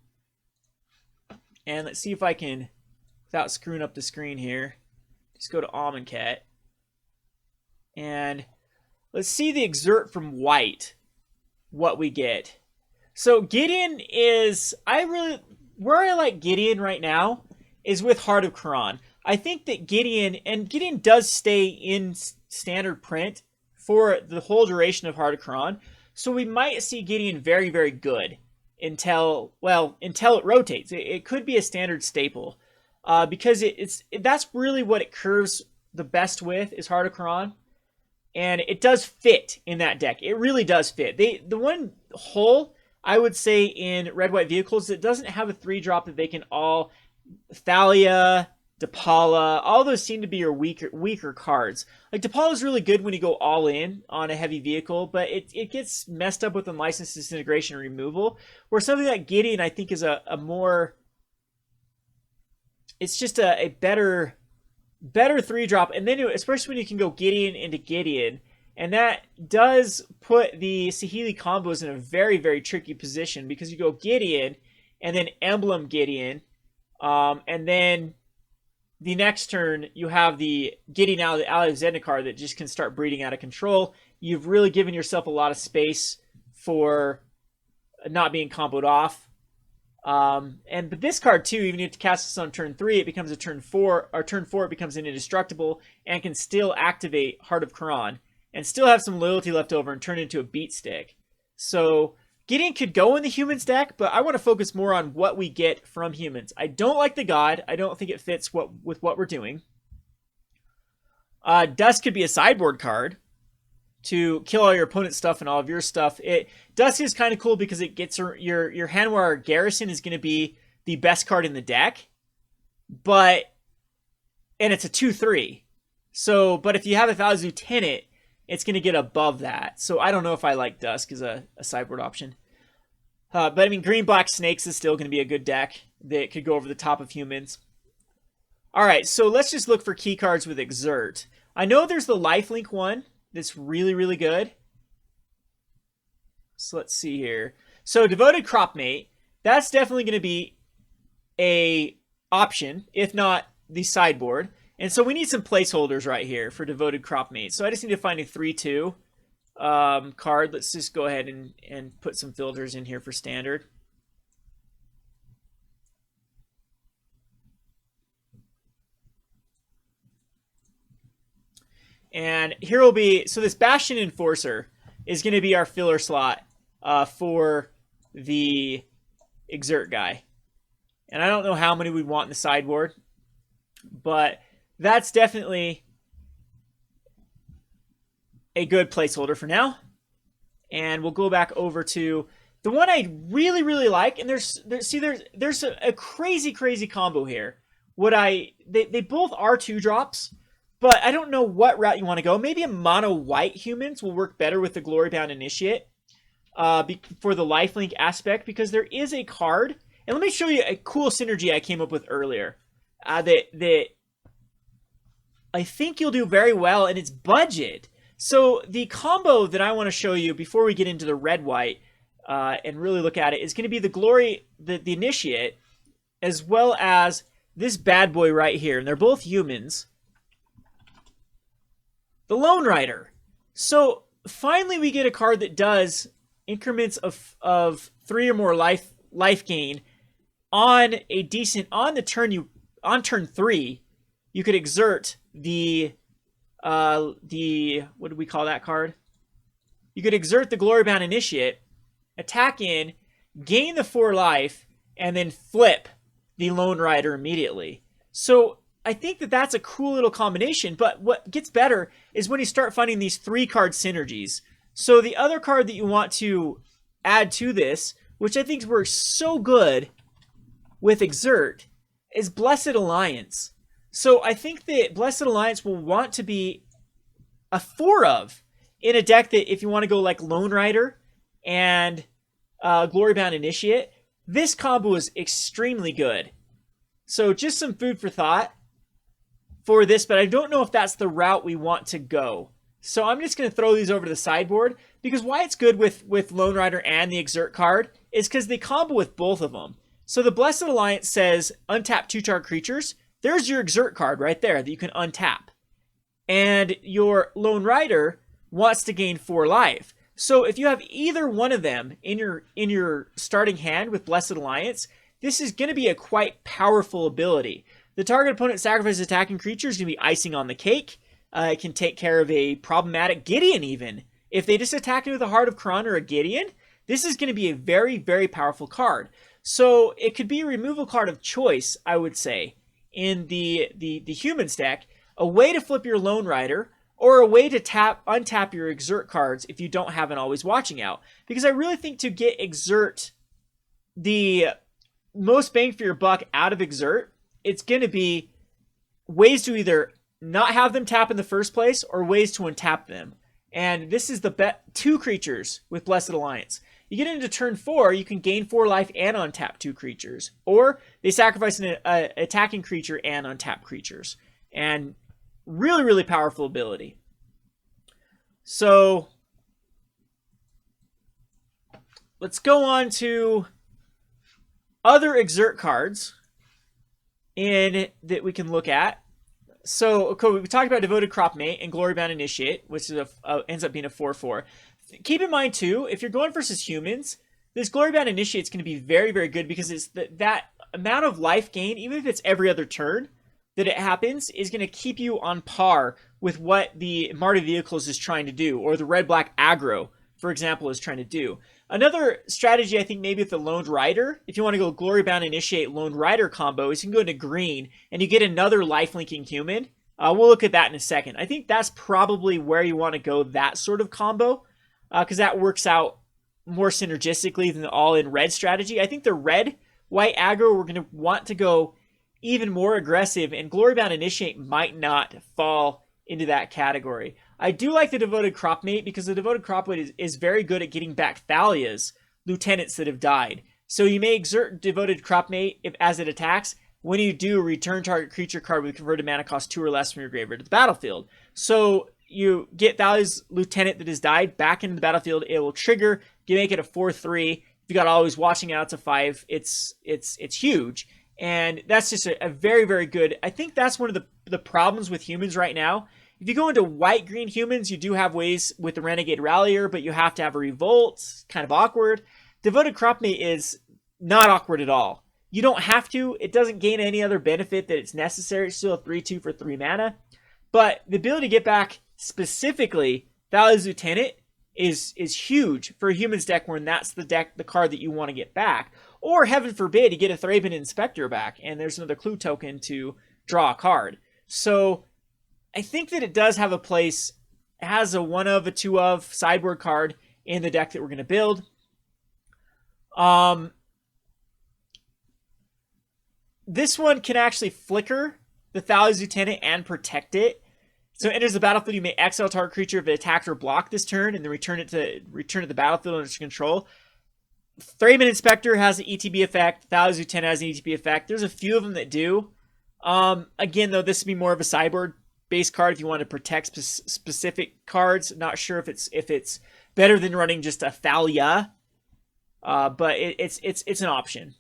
and let's see if I can, without screwing up the screen here, just go to Amonkhet. And let's see the Exert from white, what we get. So Gideon is, where I like Gideon right now is with Heart of Khorne. I think that Gideon does stay in standard print for the whole duration of Heart of Khorne. So we might see Gideon very, very good until it rotates. It could be a standard staple because that's really what it curves the best with is Heart of Khorne. And it does fit in that deck. It really does fit. The one hole I would say in red-white vehicles, it doesn't have a 3-drop that they can all Thalia, Depala, all those seem to be your weaker cards. Like Depala is really good when you go all in on a heavy vehicle, but it gets messed up with unlicensed disintegration and removal. Where something like Gideon, I think, is a more, it's just a better 3-drop, and then especially when you can go Gideon into Gideon, and that does put the Saheeli combos in a very, very tricky position because you go Gideon and then Emblem Gideon, and then the next turn, you have the Gideon out of Zendikar that just can start breeding out of control. You've really given yourself a lot of space for not being comboed off. But this card too, even if you have to cast this on turn 3, it becomes a turn 4, or turn 4 it becomes an indestructible and can still activate Heart of Khorne and still have some loyalty left over and turn into a beat stick. So Gideon could go in the humans deck, but I want to focus more on what we get from humans. I don't like the God. I don't think it fits with what we're doing. Dusk could be a sideboard card to kill all your opponent's stuff and all of your stuff. Dusk is kind of cool because it gets your Hanweir Garrison is going to be the best card in the deck, and it's a 2/3. So, but if you have a Thalazu Tenet, it's going to get above that. So I don't know if I like Dusk as a sideboard option. But I mean, Green-Black Snakes is still going to be a good deck that could go over the top of humans. All right, so let's just look for key cards with Exert. I know there's the Lifelink one that's really, really good. So let's see here. So Devoted Cropmate, that's definitely going to be a option, if not the sideboard. And so we need some placeholders right here for Devoted Cropmate. So I just need to find a 3/2 card. Let's just go ahead and put some filters in here for standard. And here will be, so this Bastion Enforcer is going to be our filler slot for the Exert guy. And I don't know how many we'd want in the sideboard, but that's definitely a good placeholder for now. And we'll go back over to the one I really, really like. And there's a crazy combo here. They both are 2-drops, but I don't know what route you want to go. Maybe a mono white humans will work better with the Glorybound Initiate for the lifelink aspect, because there is a card. And let me show you a cool synergy I came up with earlier that I think you'll do very well, and it's budget. So the combo that I want to show you before we get into the red-white and really look at it is going to be the Initiate, as well as this bad boy right here. And they're both humans. The Lone Rider. So finally we get a card that does increments of 3 or more life gain on turn 3. You could exert the what do we call that card? You could exert the Glorybound Initiate, attack in, gain the 4 life, and then flip the Lone Rider immediately. So I think that that's a cool little combination, but what gets better is when you start finding these 3-card synergies. So the other card that you want to add to this, which I think works so good with Exert, is Blessed Alliance. So I think that Blessed Alliance will want to be a 4 of in a deck that, if you want to go like Lone Rider and Glorybound Initiate, this combo is extremely good. So just some food for thought for this, but I don't know if that's the route we want to go. So I'm just going to throw these over to the sideboard, because why it's good with Lone Rider and the Exert card is because they combo with both of them. So the Blessed Alliance says untap 2-target creatures. There's your Exert card right there that you can untap. And your Lone Rider wants to gain 4 life. So if you have either one of them in your starting hand with Blessed Alliance, this is going to be a quite powerful ability. The target opponent sacrifices attacking creature is going to be icing on the cake. It can take care of a problematic Gideon even. If they just attack it with a Heart of Khorne or a Gideon, this is going to be a very, very powerful card. So it could be a removal card of choice, I would say, in the humans deck. A way to flip your Lone Rider, or a way to untap your Exert cards if you don't have an Always Watching out. Because I really think to get Exert, the most bang for your buck out of Exert, it's going to be ways to either not have them tap in the first place or ways to untap them. And this is the 2 creatures with Blessed Alliance. You get into turn 4, you can gain 4 life and untap 2 creatures. Or they sacrifice an attacking creature and untap creatures. And really, really powerful ability. So let's go on to other exert cards that we can look at. So, okay, we talked about Devoted Cropmate and Glorybound Initiate, which is ends up being a 4/4. Keep in mind, too, if you're going versus humans, this Glorybound Initiate is going to be very, very good because it's that amount of life gain, even if it's every other turn that it happens, is going to keep you on par with what the Marty Vehicles is trying to do, or the Red-Black Aggro, for example, is trying to do. Another strategy, I think, maybe with the Lone Rider, if you want to go Glorybound Initiate Lone Rider combo, is you can go into green and you get another life-linking human. We'll look at that in a second. I think that's probably where you want to go, that sort of combo, because that works out more synergistically than the all-in red strategy. I think the red-white aggro, we're going to want to go even more aggressive, and Glorybound Initiate might not fall into that category. I do like the Devoted Cropmate because the Devoted Cropmate is very good at getting back Thalia's lieutenants that have died. So you may exert Devoted Cropmate as it attacks. When you do, return target creature card with converted mana cost 2 or less from your graveyard to the battlefield. So you get Thalia's lieutenant that has died back into the battlefield. It will trigger. You make it a 4/3. If you got Always Watching Out, it's a 5. It's huge. And that's just a very, very good. I think that's one of the problems with humans right now. If you go into white-green humans, you do have ways with the Renegade Rallier, but you have to have a Revolt. Kind of awkward. Devoted Cropmate is not awkward at all. You don't have to. It doesn't gain any other benefit that it's necessary. It's still a 3/2 for 3 mana. But the ability to get back specifically Thalia's Lieutenant is huge for a humans deck when that's the card that you want to get back. Or, heaven forbid, you get a Thraben Inspector back, and there's another clue token to draw a card. So I think that it does have a place. It has a 1 of, a 2 of sideboard card in the deck that we're going to build. This one can actually flicker the Thalia's Lieutenant and protect it. So it enters the battlefield. You may exile target creature if it attacked or blocked this turn, and then return it to the battlefield under its control. Thraben Inspector has an ETB effect. Thalia's Lieutenant has an ETB effect. There's a few of them that do. Again, though, this would be more of a sideboard base card if you want to protect specific cards. Not sure if it's better than running just a Thalia, but it's an option.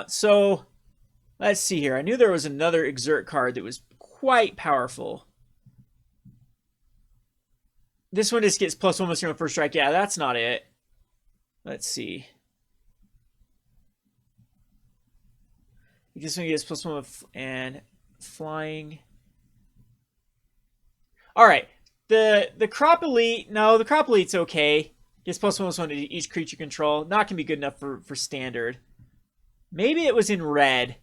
So let's see here. I knew there was another exert card that was quite powerful. This one just gets +1/+0 on first strike. Yeah, that's not it. Let's see. This one gets +1 and flying. All right, the Crop Elite. No, the Crop Elite's okay. Gets +1/+1 to each creature control. Not gonna be good enough for standard. Maybe it was in red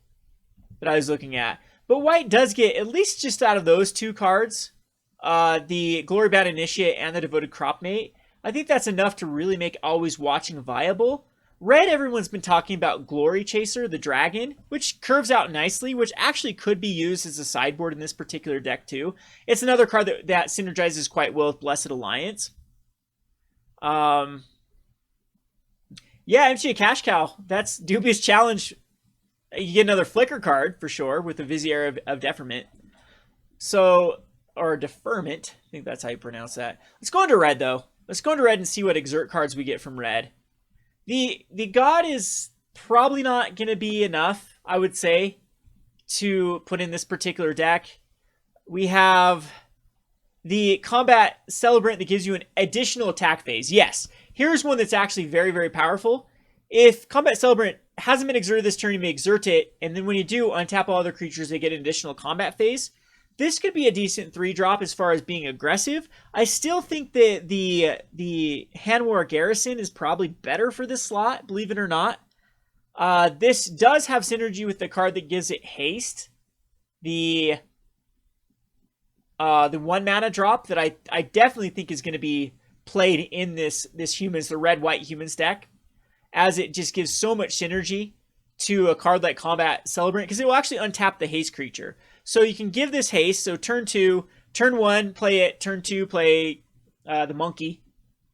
that I was looking at, but white does get at least just out of those 2 cards, the Glorybound Initiate and the Devoted Cropmate. I think that's enough to really make Always Watching viable. Red, everyone's been talking about Glory Chaser, the dragon, which curves out nicely, which actually could be used as a sideboard in this particular deck too. It's another card that synergizes quite well with Blessed Alliance. Yeah, MCA Cash Cow. That's Dubious Challenge. You get another Flicker card for sure with the Vizier of Deferment. So, or Deferment. I think that's how you pronounce that. Let's go into red though. Let's go into red and see what exert cards we get from red. The God is probably not going to be enough, I would say, to put in this particular deck. We have the Combat Celebrant that gives you an additional attack phase. Yes, here's one that's actually very, very powerful. If Combat Celebrant hasn't been exerted this turn, you may exert it, and then when you do, untap all other creatures, they get an additional combat phase. This could be a decent 3-drop as far as being aggressive. I still think that the Hanweir Garrison is probably better for this slot, believe it or not. This does have synergy with the card that gives it haste. The 1 mana drop that I definitely think is going to be played in this humans, the red-white humans deck, as it just gives so much synergy to a card like Combat Celebrant, because it will actually untap the haste creature. So you can give this haste. So turn 2, turn 1, play it. Turn 2, play the monkey,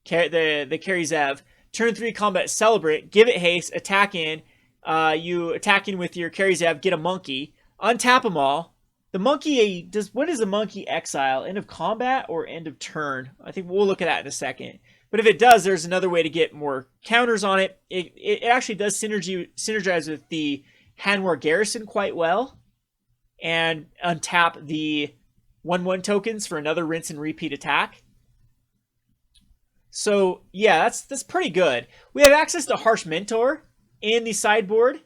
the Kari Zev. Turn 3, Combat Celebrant, give it haste, attack in. You attack in with your Kari Zev, get a monkey, untap them all. The monkey when does the monkey exile? End of combat or end of turn? I think we'll look at that in a second. But if it does, there's another way to get more counters on it. It actually does synergize with the Hanweir Garrison quite well. And untap the 1/1 tokens for another rinse and repeat attack. So yeah, that's pretty good. We have access to Harsh Mentor in the sideboard.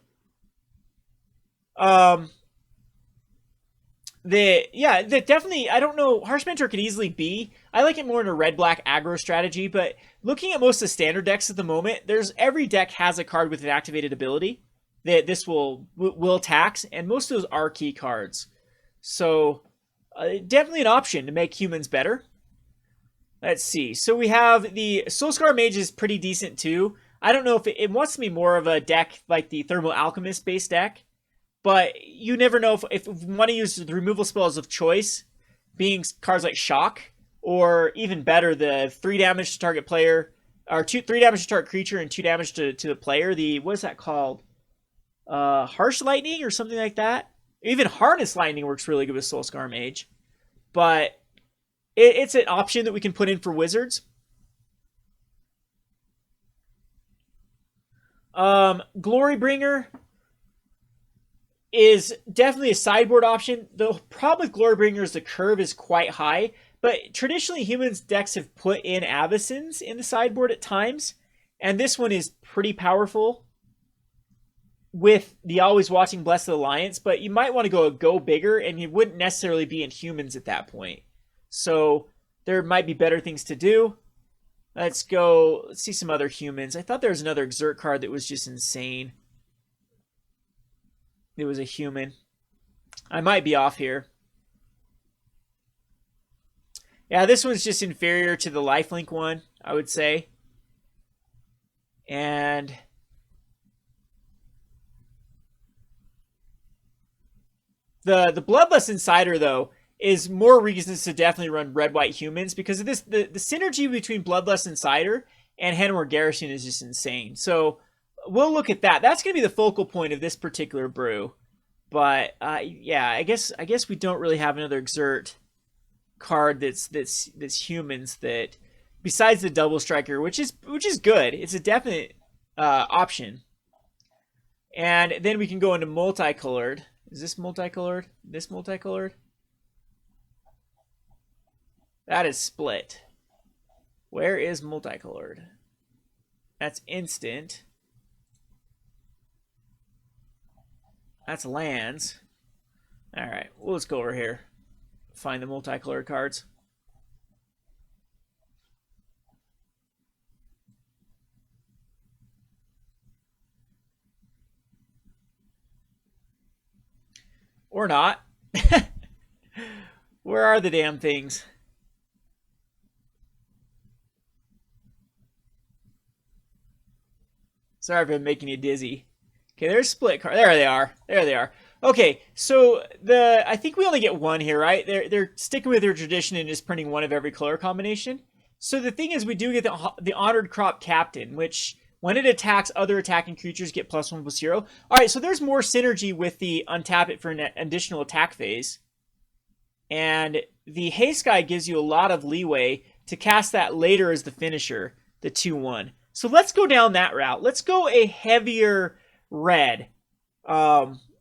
Definitely, I don't know, Harsh Mentor could easily be, I like it more in a red-black aggro strategy, but looking at most of the standard decks at the moment, every deck has a card with an activated ability that this will tax, and most of those are key cards. So, definitely an option to make humans better. Let's see, so we have the Soulscar Mage is pretty decent too. I don't know if it wants to be more of a deck like the Thermal Alchemist based deck, but you never know if you want to use the removal spells of choice, being cards like Shock, or even better, the 3 damage to target player, or 3 damage to target creature and 2 damage to the player. What is that called? Harsh Lightning or something like that? Even Harness Lightning works really good with Soulscar Mage. But it's an option that we can put in for Wizards. Glorybringer is definitely a sideboard option. The problem with Glorybringer is the curve is quite high, but traditionally humans decks have put in Avacyn's in the sideboard at times, and this one is pretty powerful with the Always Watching Blessed Alliance, but you might want to go bigger, and you wouldn't necessarily be in humans at that point. So there might be better things to do. Let's see some other humans. I thought there was another Exert card that was just insane. It was a human. I might be off here. Yeah, this one's just inferior to the lifelink one, I would say. And the Bloodlust Inciter, though, is more reasons to definitely run red-white humans because of this. The synergy between Bloodlust Inciter and Hanweir Garrison is just insane. So we'll look at that. That's going to be the focal point of this particular brew. But yeah, I guess we don't really have another Exert card that's humans that besides the Double Striker, which is good. It's a definite option. And then we can go into Multicolored. Is this Multicolored? This Multicolored? That is split. Where is Multicolored? That's instant. That's lands. All right, well, let's go over here. Find the Multicolored cards. Or not. Where are the damn things? Sorry if I'm making you dizzy. Okay, there's split card. There they are. There they are. Okay, so I think we only get one here, right? They're sticking with their tradition and just printing one of every color combination. So the thing is, we do get the Honored Crop Captain, which when it attacks, other attacking creatures get +1/+0. All right, so there's more synergy with the untap it for an additional attack phase. And the Haste guy gives you a lot of leeway to cast that later as the finisher, the 2/1. So let's go down that route. Let's go a heavier red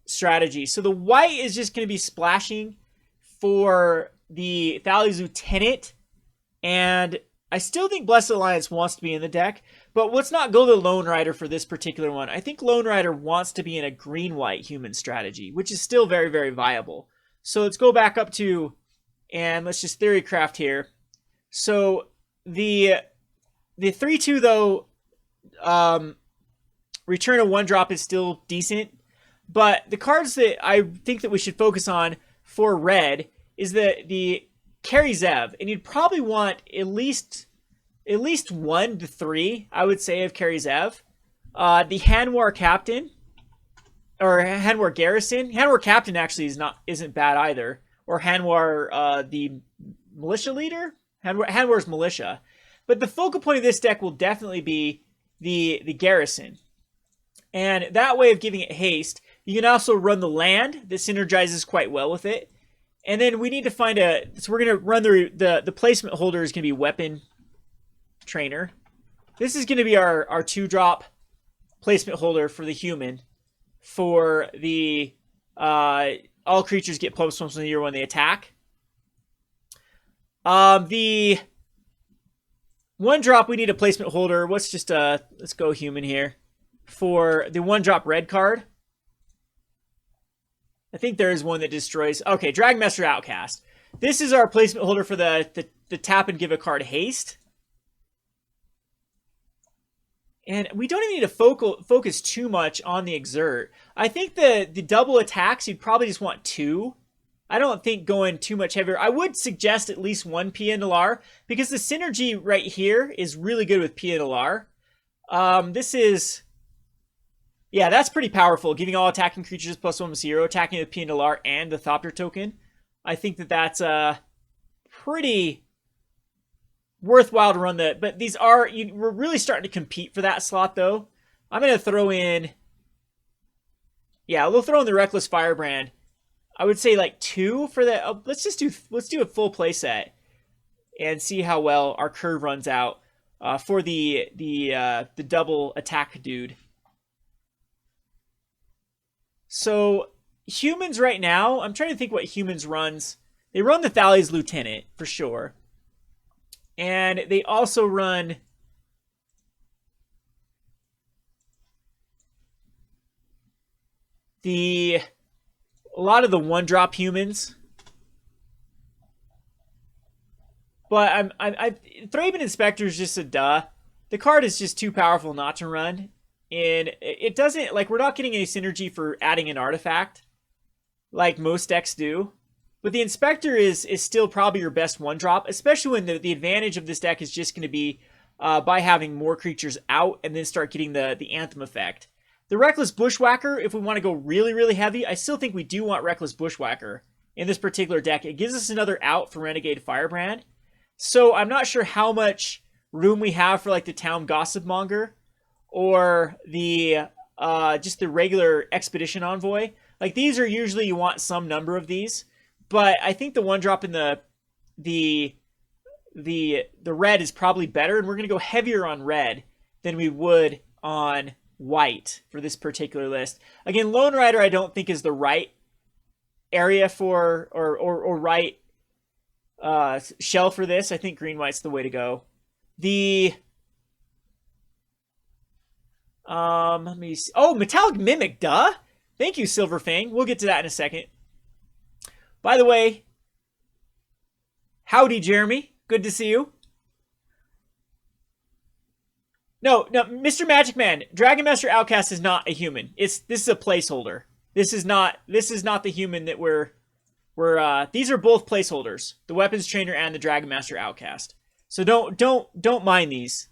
strategy. So the white is just going to be splashing for the Thalia's Lieutenant, and I still think Blessed Alliance wants to be in the deck, but let's not go the Lone Rider for this particular one. I think Lone Rider wants to be in a green-white human strategy, which is still very, very viable. So let's go back up to, and let's just theorycraft here. So the 3/2 though, return a 1-drop is still decent, but the cards that I think that we should focus on for red is the Kari Zev, and you'd probably want at least 1 to 3, I would say, of Kari Zev. The Hanweir Captain, or Hanweir Garrison. Hanweir Captain actually isn't bad either. Or Hanweir the Militia Leader? Hanweir's Militia. But the focal point of this deck will definitely be the Garrison. And that way of giving it haste, you can also run the land that synergizes quite well with it. And then we need to find so we're going to run the placement holder is going to be Weapon Trainer. This is going to be our 2-drop placement holder for the human. For the, all creatures get +1 from the year when they attack. The 1-drop, we need a placement holder. Let's go human here. For the 1-drop red card. I think there is one that destroys. Okay, Dragmaster Outcast. This is our placement holder for the tap and give a card haste. And we don't even need to focus too much on the exert. I think the double attacks, you'd probably just want 2. I don't think going too much heavier. I would suggest at least 1 PNLR because the synergy right here is really good with PNLR. This is... Yeah, that's pretty powerful. Giving all attacking creatures +1/+0, attacking with PNLR and the Thopter token. I think that's pretty worthwhile to run the... But these are... We're really starting to compete for that slot, though. I'm going to throw in... Yeah, we'll throw in the Reckless Firebrand. I would say like 2 for the... let's do a full playset and see how well our curve runs out for the double attack dude. So, humans right now, I'm trying to think what humans runs. They run the Thalia's Lieutenant, for sure. And they also run... a lot of the 1-drop humans. But Thraben Inspector is just a duh. The card is just too powerful not to run. And it doesn't, like, we're not getting any synergy for adding an artifact like most decks do. But the Inspector is still probably your best 1-drop, especially when the advantage of this deck is just going to be by having more creatures out and then start getting the Anthem effect. The Reckless Bushwhacker, if we want to go really, really heavy, I still think we do want Reckless Bushwhacker in this particular deck. It gives us another out for Renegade Firebrand. So I'm not sure how much room we have for, like, the Town Gossipmonger or the just the regular Expedition Envoy. Like, these are usually, you want some number of these, but I think the 1-drop in the red is probably better, and we're going to go heavier on red than we would on white for this particular list. Again, Lone Rider I don't think is the right area for or right shell for this. I think green-white's the way to go. The let me see. Oh, Metallic Mimic, duh. Thank you, Silverfang. We'll get to that in a second. By the way, howdy, Jeremy. Good to see you. No, Mr. Magic Man, Dragon Master Outcast is not a human. This is a placeholder. This is not the human that we're these are both placeholders. The Weapons Trainer and the Dragon Master Outcast. So don't mind these.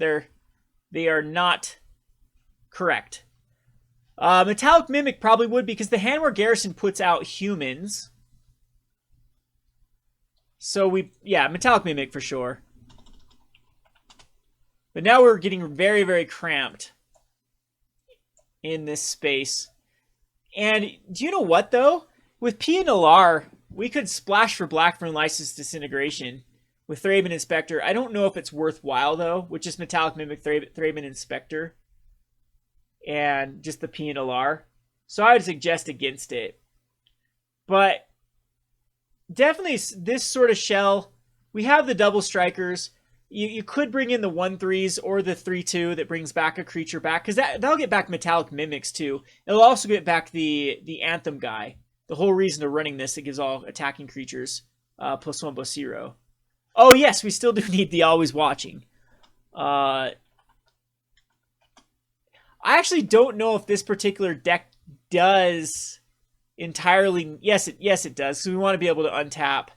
They are not correct. Metallic Mimic probably would, because the Hanweir Garrison puts out humans. So Metallic Mimic for sure. But now we're getting very, very cramped in this space. And do you know what, though? With PNLR, we could splash for black for License Disintegration with Thraben Inspector. I don't know if it's worthwhile, though, with just Metallic Mimic, Thraben Inspector, and just the PNLR. So I would suggest against it. But definitely this sort of shell, we have the double strikers. You could bring in the 1/3s or the 3/2 that brings back a creature back, because that'll get back Metallic Mimics too. It'll also get back the Anthem guy. The whole reason of running this, it gives all attacking creatures +1/+0. Oh yes, we still do need the Always Watching. I actually don't know if this particular deck does entirely. Yes, it does. So we want to be able to untap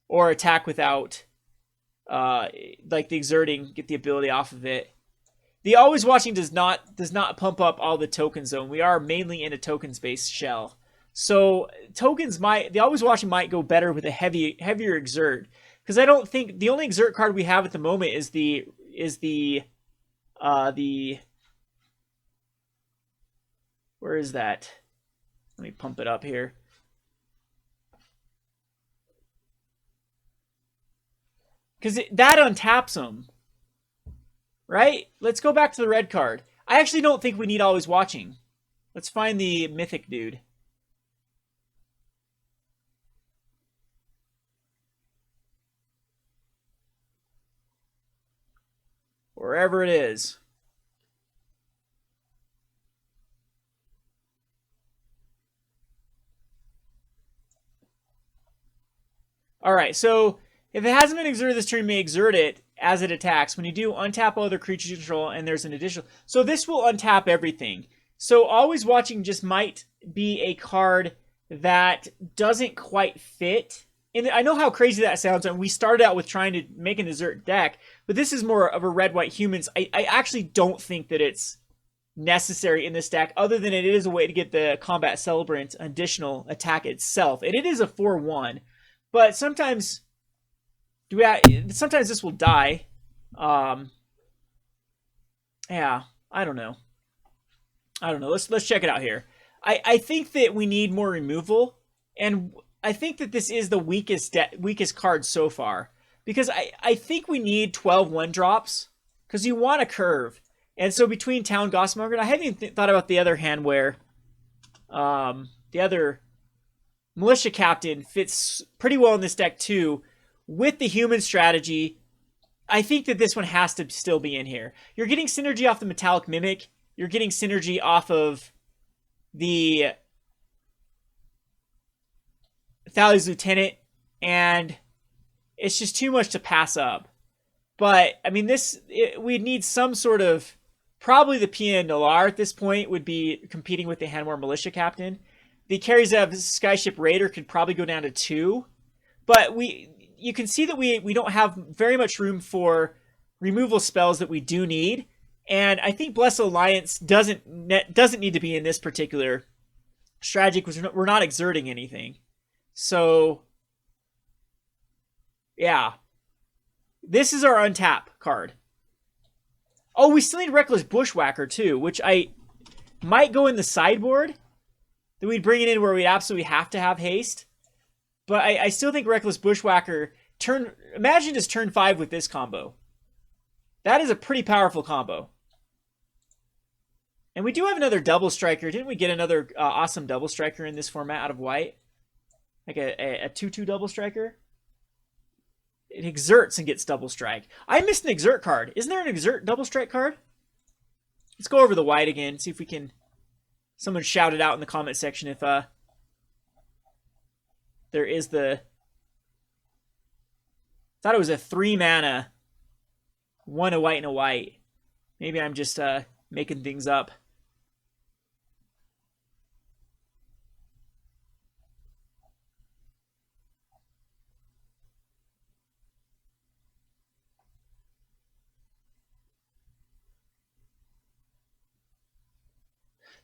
or attack without. Like the exerting, get the ability off of it. The always watching does not pump up all the tokens though. We are mainly in a tokens based shell. So the always watching might go better with a heavier exert. Because I don't think the only exert card we have at the moment is the where is that? Let me pump it up here. Because that untaps them. Right? Let's go back to the red card. I actually don't think we need always watching. Let's find the mythic dude. Wherever it is. Alright, so if it hasn't been exerted this turn, you may exert it as it attacks. When you do, untap all other creatures you control, and there's an additional... So this will untap everything. So always watching just might be a card that doesn't quite fit. And I know how crazy that sounds, and we started out with trying to make an exert deck, but this is more of a red-white humans. I actually don't think that it's necessary in this deck, other than it is a way to get the Combat Celebrant additional attack itself. And it is a 4/1, but sometimes... sometimes this will die. Yeah, I don't know. Let's check it out here. I think that we need more removal, and I think that this is the weakest card so far, because I think we need 12 1-drops, because you want a curve. And so between Town Gossipmonger, and I haven't even thought about the other Hanweir, the other Militia Captain fits pretty well in this deck too. With the human strategy, I think that this one has to still be in here. You're getting synergy off the Metallic Mimic. You're getting synergy off of the Thalia's Lieutenant, and it's just too much to pass up. But, I mean, we need some sort of... Probably the Pia Nalar at this point would be competing with the Hanweir Militia Captain. The Kari's Skyship Raider could probably go down to 2. But you can see that we don't have very much room for removal spells that we do need. And I think Blessed Alliance doesn't need to be in this particular strategy, because we're not exerting anything. So, yeah. This is our untap card. Oh, we still need Reckless Bushwhacker too, which I might go in the sideboard. That we'd bring it in where we absolutely have to have haste. But I still think Reckless Bushwhacker... Imagine just turn 5 with this combo. That is a pretty powerful combo. And we do have another double striker. Didn't we get another awesome double striker in this format out of white? Like a 2/2 double striker? It exerts and gets double strike. I missed an exert card. Isn't there an exert double strike card? Let's go over the white again. See if we can... Someone shout it out in the comment section if there is the... Thought it was a 3 mana, 1 a white and a white. Maybe I'm just making things up.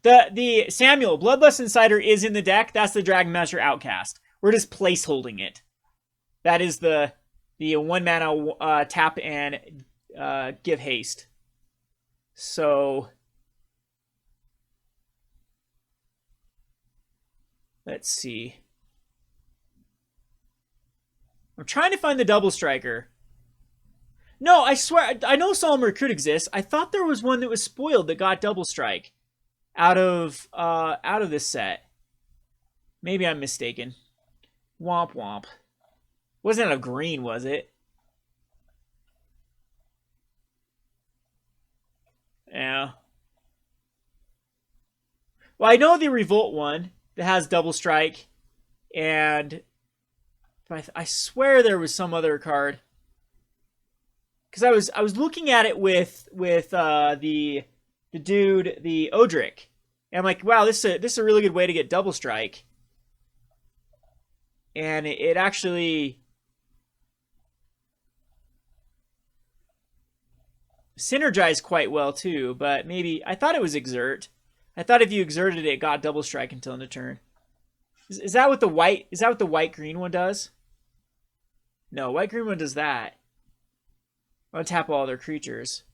The Samuel, Bloodlust Inciter is in the deck. That's the Dragon Master Outcast. We're just placeholding it. That is the 1 mana tap and give haste. So let's see. I'm trying to find the double striker. No, I swear, I know Solemn Recruit exists. I thought there was one that was spoiled that got double strike out of this set. Maybe I'm mistaken. Womp womp. Wasn't out of green, was it? Yeah. Well, I know the Revolt one that has double strike, and I swear there was some other card. Because I was looking at it with the dude, the Odric, and I'm like, wow, this is a really good way to get double strike. And it actually synergize quite well too, but maybe I thought it was exert. I thought if you exerted it, it got double strike until end of turn. Is that what the white? Is that what the white green one does? No, white green one does that. Untap all other creatures.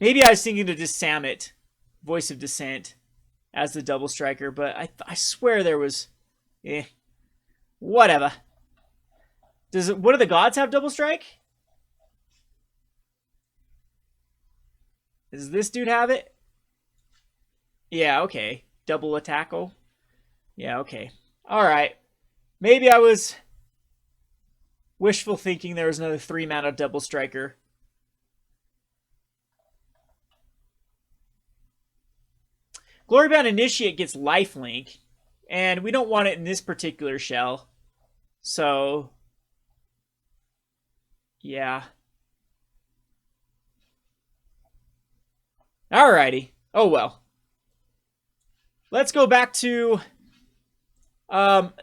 Maybe I was thinking to just Samit, Voice of Dissent, as the double striker, but I swear there was, whatever. What do the gods have double strike? Does this dude have it? Yeah, okay. Double attack-o. Yeah, okay. Alright. Maybe I was wishful thinking there was another 3-mana double striker. Glorybound Initiate gets lifelink, and we don't want it in this particular shell. So, yeah. Alrighty. Oh well. Let's go back to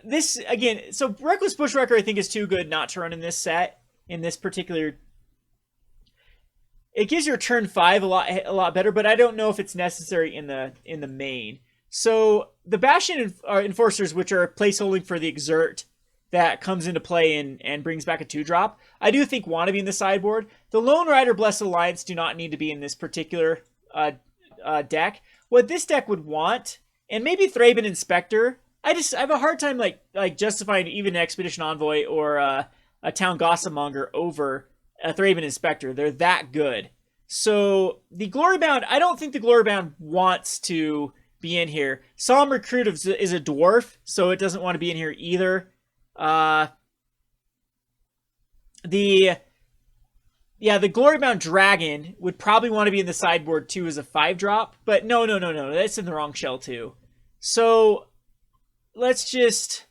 this again. So Reckless Bushwhacker I think is too good not to run in this set, in this particular. It gives your turn 5 a lot better, but I don't know if it's necessary in the main. So the Bastion Enforcers, which are placeholding for the Exert that comes into play and brings back a 2-drop, I do think want to be in the sideboard. The Lone Rider Blessed Alliance do not need to be in this particular deck. What this deck would want, and maybe Thraben Inspector, I have a hard time like justifying even an Expedition Envoy or a Town Gossipmonger over a Thraben Inspector. They're that good. So the Glorybound, I don't think the Glorybound wants to be in here. Solemn Recruit is a dwarf, so it doesn't want to be in here either. The Glorybound Dragon would probably want to be in the sideboard too as a 5-drop, but no, that's in the wrong shell too. So let's just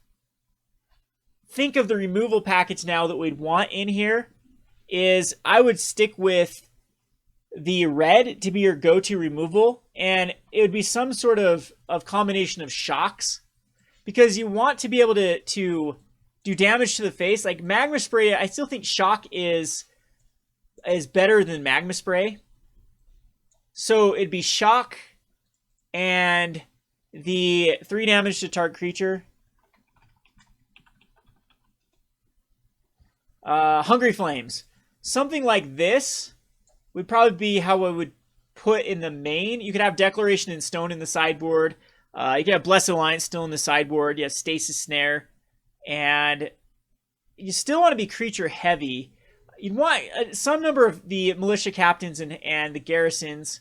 think of the removal package now that we'd want in here. Is I would stick with the red to be your go-to removal, and it would be some sort of combination of shocks, because you want to be able to do damage to the face. Like Magma Spray, I still think shock is better than Magma Spray. So it'd be shock and the 3 damage to target creature. Hungry Flames. Something like this would probably be how I would put in the main. You could have Declaration in Stone in the sideboard. You could have Blessed Alliance still in the sideboard. You have Stasis Snare. And you still want to be creature heavy. You'd want some number of the militia captains and the garrisons.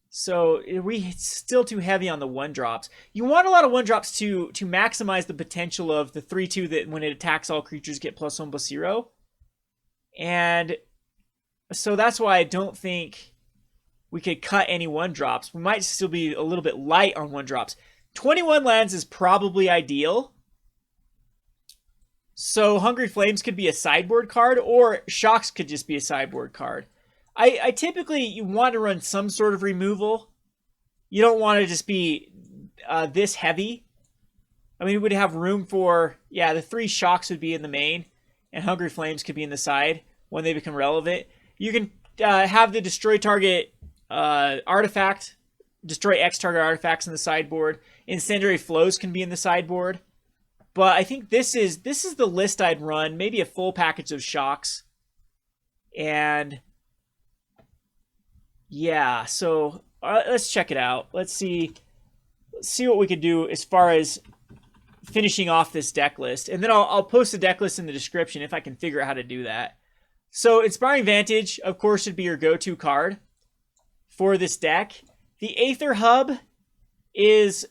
So it's still too heavy on the 1-drops. You want a lot of 1-drops to maximize the potential of the 3/2 that when it attacks all creatures get +1/+0. And so that's why I don't think we could cut any 1-drops. We might still be a little bit light on 1-drops. 21 lands is probably ideal. So Hungry Flames could be a sideboard card, or Shocks could just be a sideboard card. I typically, you want to run some sort of removal. You don't want to just be this heavy. I mean, we would have room for, the 3 Shocks would be in the main, and Hungry Flames could be in the side when they become relevant. You can have the destroy target artifact, destroy X target artifacts in the sideboard. Incendiary Flows can be in the sideboard. But I think this is the list I'd run. Maybe a full package of Shocks. And yeah, so let's check it out. Let's see what we could do as far as finishing off this deck list. And then I'll post the deck list in the description if I can figure out how to do that. So Inspiring Vantage, of course, should be your go-to card for this deck. The Aether Hub is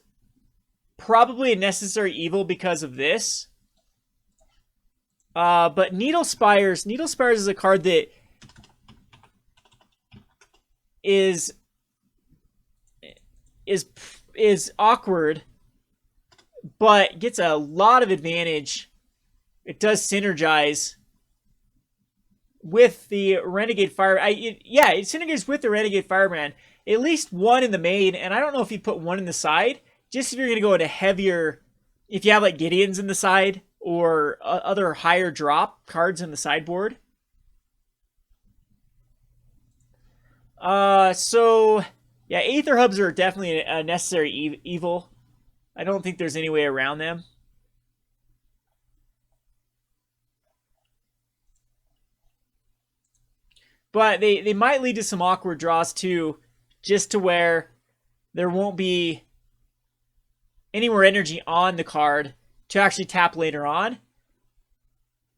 probably a necessary evil because of this. But Needle Spires is a card that is awkward, but gets a lot of advantage. It does synergize with the Renegade Fire. It synergizes with the Renegade Firebrand. At least one in the main, and I don't know if you put one in the side. Just if you're going to go into heavier, if you have like Gideons in the side or other higher drop cards in the sideboard. So yeah, Aether Hubs are definitely a necessary evil. I don't think there's any way around them. But they might lead to some awkward draws too, just to where there won't be any more energy on the card to actually tap later on.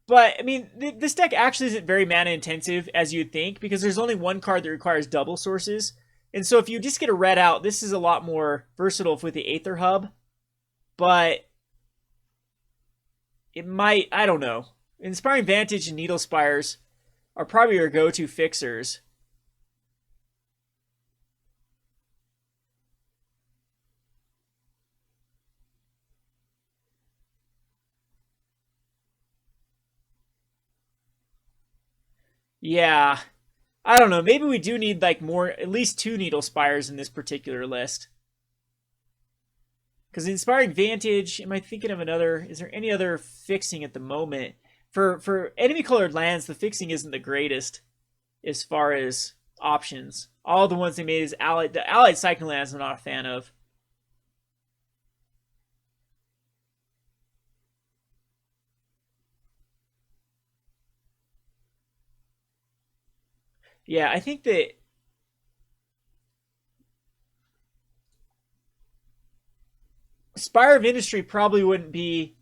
But, I mean, this deck actually isn't very mana intensive, as you'd think, because there's only one card that requires double sources. And so if you just get a red out, this is a lot more versatile with the Aether Hub. But it might, I don't know. Inspiring Vantage and Needle Spires are probably your go-to fixers. Yeah, I don't know. Maybe we do need like more, at least 2 Needle Spires in this particular list. Because Inspiring Vantage, am I thinking of another? Is there any other fixing at the moment? For enemy colored lands, the fixing isn't the greatest as far as options. All the ones they made is allied. The allied cycling lands I'm not a fan of. Yeah, I think that Spire of Industry probably wouldn't be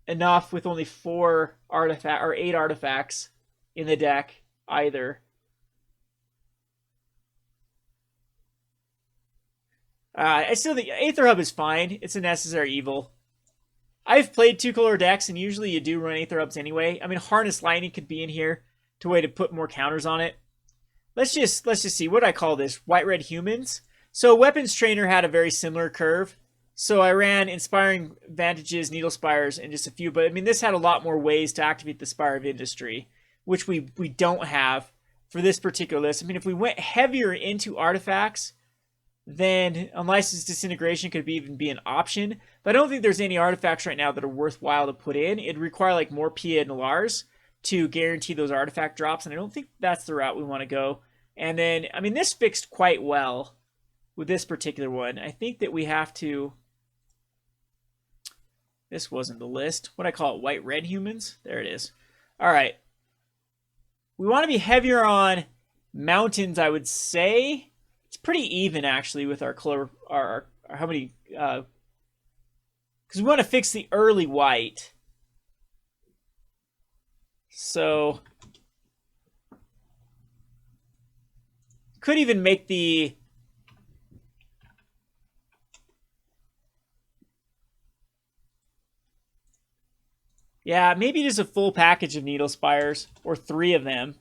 enough with only 4 artifact or 8 artifacts in the deck either. I still think Aether Hub is fine. It's a necessary evil. I've played 2-color decks, and usually you do run Aether Hubs anyway. I mean, Harness Lightning could be in here to way to put more counters on it. Let's just see. What do I call this? White Red Humans. So Weapons Trainer had a very similar curve. So I ran Inspiring Vantages, Needle Spires, and just a few. But I mean, this had a lot more ways to activate the Spire of Industry, which we don't have for this particular list. I mean, if we went heavier into artifacts, then Unlicensed Disintegration could even be an option. But I don't think there's any artifacts right now that are worthwhile to put in. It'd require like more Pia and Lars to guarantee those artifact drops, and I don't think that's the route we want to go. And then, I mean, this fixed quite well with this particular one. I think that we have to... This wasn't the list. What do I call it? White-red humans? There it is. All right. We want to be heavier on mountains, I would say. It's pretty even, actually, with our color... Our how many... Because we want to fix the early white. So... Could even make the... Yeah, maybe just a full package of Needle Spires, or 3 of them.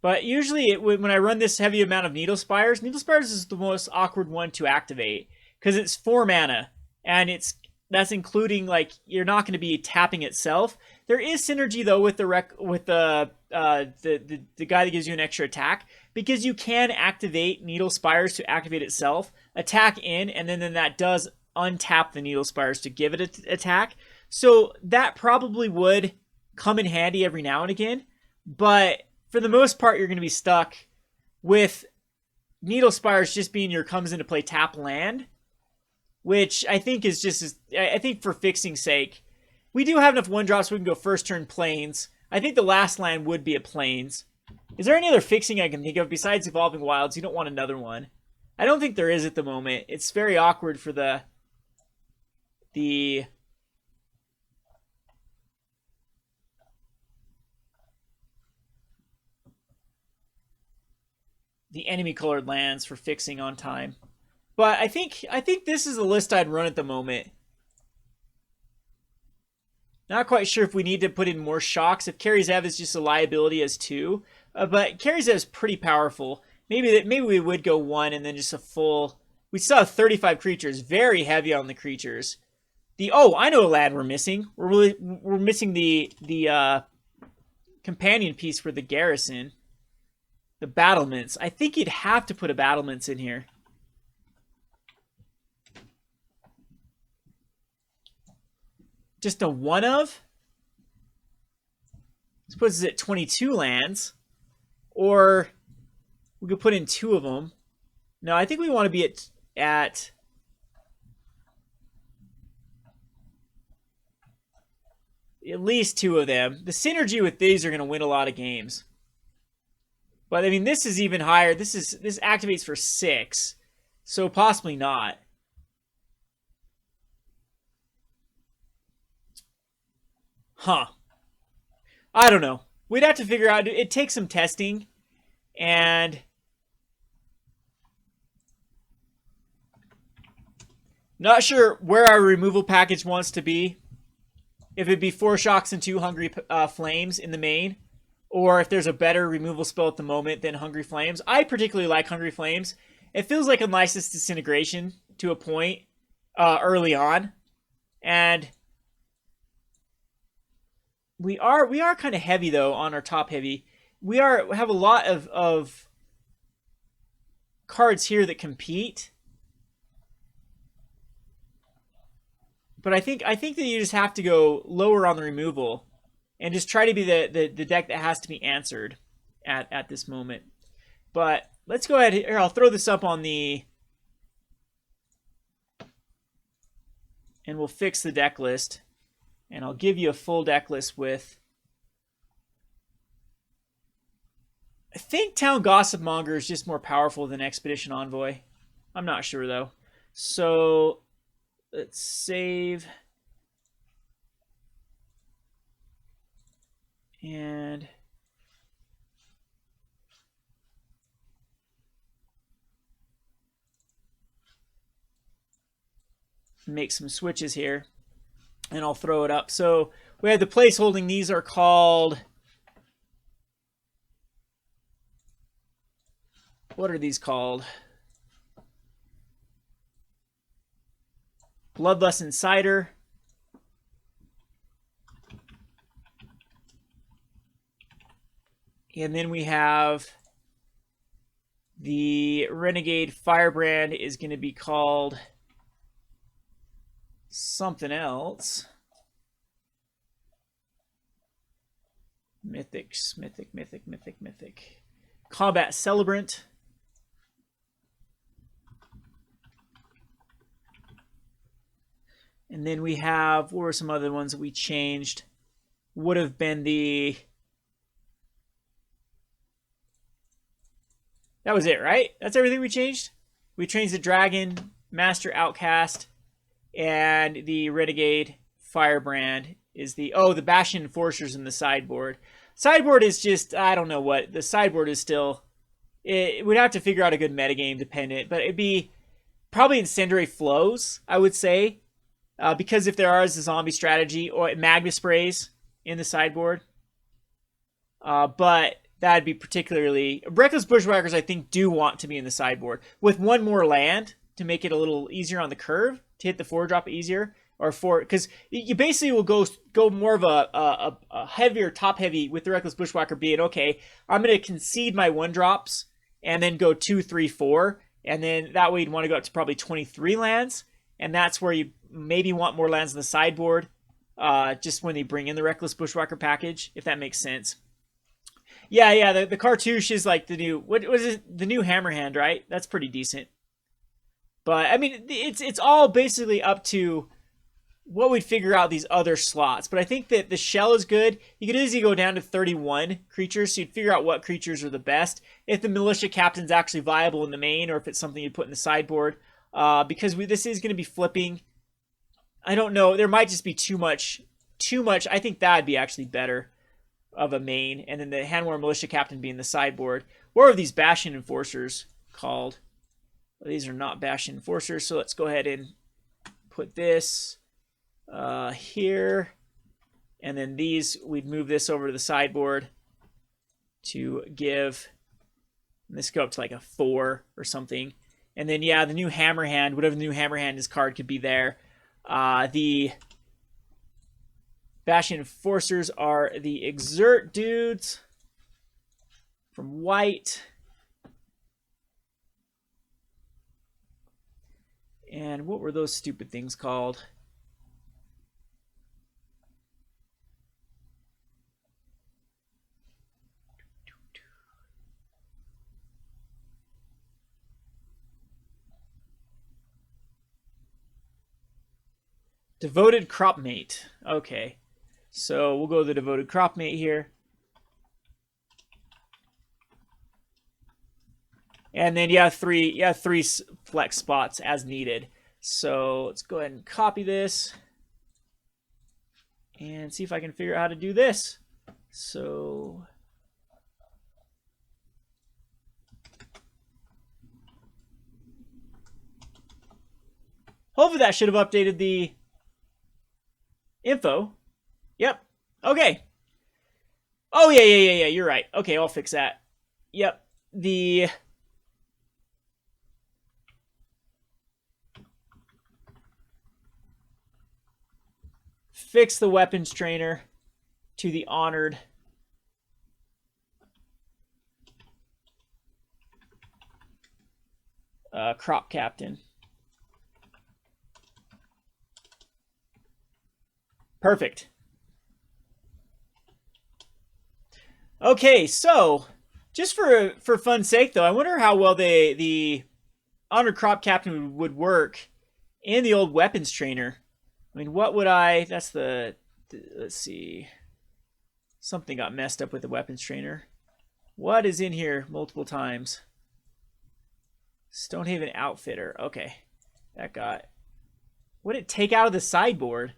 But usually, when I run this heavy amount of Needle Spires is the most awkward one to activate, because it's 4 mana, and that's including, like, you're not going to be tapping itself. There is synergy though with the guy that gives you an extra attack, because you can activate Needle Spires to activate itself, attack in, and then that does untap the Needle Spires to give it an attack. So that probably would come in handy every now and again, but for the most part, you're going to be stuck with Needle Spires just being your comes into play tap land, which I think is just, I think for fixing sake, we do have enough 1-drops so we can go first turn Plains. I think the last land would be a Plains. Is there any other fixing I can think of besides Evolving Wilds? You don't want another one. I don't think there is at the moment. It's very awkward for the enemy colored lands for fixing on time. But I think this is the list I'd run at the moment. Not quite sure if we need to put in more shocks. If Kari Zev is just a liability as 2. But Kari Zev is pretty powerful. Maybe we would go 1 and then just a full... We still have 35 creatures. Very heavy on the creatures. I know a land we're missing. We're missing the companion piece for the garrison. The battlements. I think you'd have to put a battlements in here. Just a 1 of? This puts us at 22 lands. Or we could put in 2 of them. No, I think we want to be at least 2 of them. The synergy with these are going to win a lot of games. But I mean, this is even higher. This activates for 6, so possibly not. Huh. I don't know. We'd have to figure out. It takes some testing, and not sure where our removal package wants to be. If it'd be 4 shocks and 2 hungry flames in the main, or if there's a better removal spell at the moment than Hungry Flames. I particularly like Hungry Flames. It feels like Unlicensed Disintegration to a point early on. And we are kind of heavy, though, on our top heavy. We have a lot of cards here that compete. But I think that you just have to go lower on the removal and just try to be the deck that has to be answered at this moment. But let's go ahead here. I'll throw this up on the... And we'll fix the deck list. And I'll give you a full deck list with... I think Town Gossipmonger is just more powerful than Expedition Envoy. I'm not sure, though. So let's save... And make some switches here. And I'll throw it up. So we have the place holding. These are called... What are these called? Bloodlust Inciter. And then we have the Renegade Firebrand is going to be called something else. Mythic. Combat Celebrant. And then we have, what were some other ones that we changed? Would have been the... That was it, right? That's everything we changed? We changed the Dragon, Master Outcast, and the Renegade Firebrand is the... Oh, the Bastion Enforcers in the sideboard. Sideboard is just... I don't know what. The sideboard is still... We'd have to figure out a good metagame dependent, but it'd be probably Incendiary Flows, I would say. Because if there is a zombie strategy, or Magma Sprays in the sideboard. But... That'd be particularly... Reckless Bushwhackers, I think, do want to be in the sideboard. With 1 more land to make it a little easier on the curve, to hit the 4-drop easier. Or 4... Because you basically will go more of a heavier, top-heavy with the Reckless Bushwhacker being, okay, I'm going to concede my 1-drops and then go 2, 3, 4. And then that way you'd want to go up to probably 23 lands. And that's where you maybe want more lands in the sideboard. Just when they bring in the Reckless Bushwhacker package, if that makes sense. Yeah, the cartouche is like the new... What was it? The new Hammerhand, right? That's pretty decent. But, I mean, it's all basically up to what we'd figure out these other slots. But I think that the shell is good. You could easily go down to 31 creatures, so you'd figure out what creatures are the best. If the Militia Captain's actually viable in the main, or if it's something you'd put in the sideboard. Because this is going to be flipping. I don't know. There might just be too much. I think that would be actually better of a main, and then the Hanweir Militia Captain being the sideboard. What are these Bastion Enforcers called? Well, these are not Bastion Enforcers, so let's go ahead and put this here, and then these, we'd move this over to the sideboard to give, this go up to like a 4 or something, and then yeah, the new Hammerhand, whatever the new Hammerhand is card could be there. The Bastion Enforcers are the Exert dudes from white. And what were those stupid things called? Devoted Cropmate. Okay. So we'll go with the Devoted Cropmate here. And then three flex spots as needed. So let's go ahead and copy this and see if I can figure out how to do this. So hopefully that should have updated the info. Yep. Okay. Oh yeah, you're right. Okay, I'll fix that. Yep. Fix the weapons trainer to the honored crop captain. Perfect. Okay, so just for fun's sake though, I wonder how well the honored crop captain would work in the old weapons trainer. I mean, what would that's let's see. Something got messed up with the weapons trainer. What is in here multiple times? Stonehaven Outfitter. Okay. That got... What did it take out of the sideboard?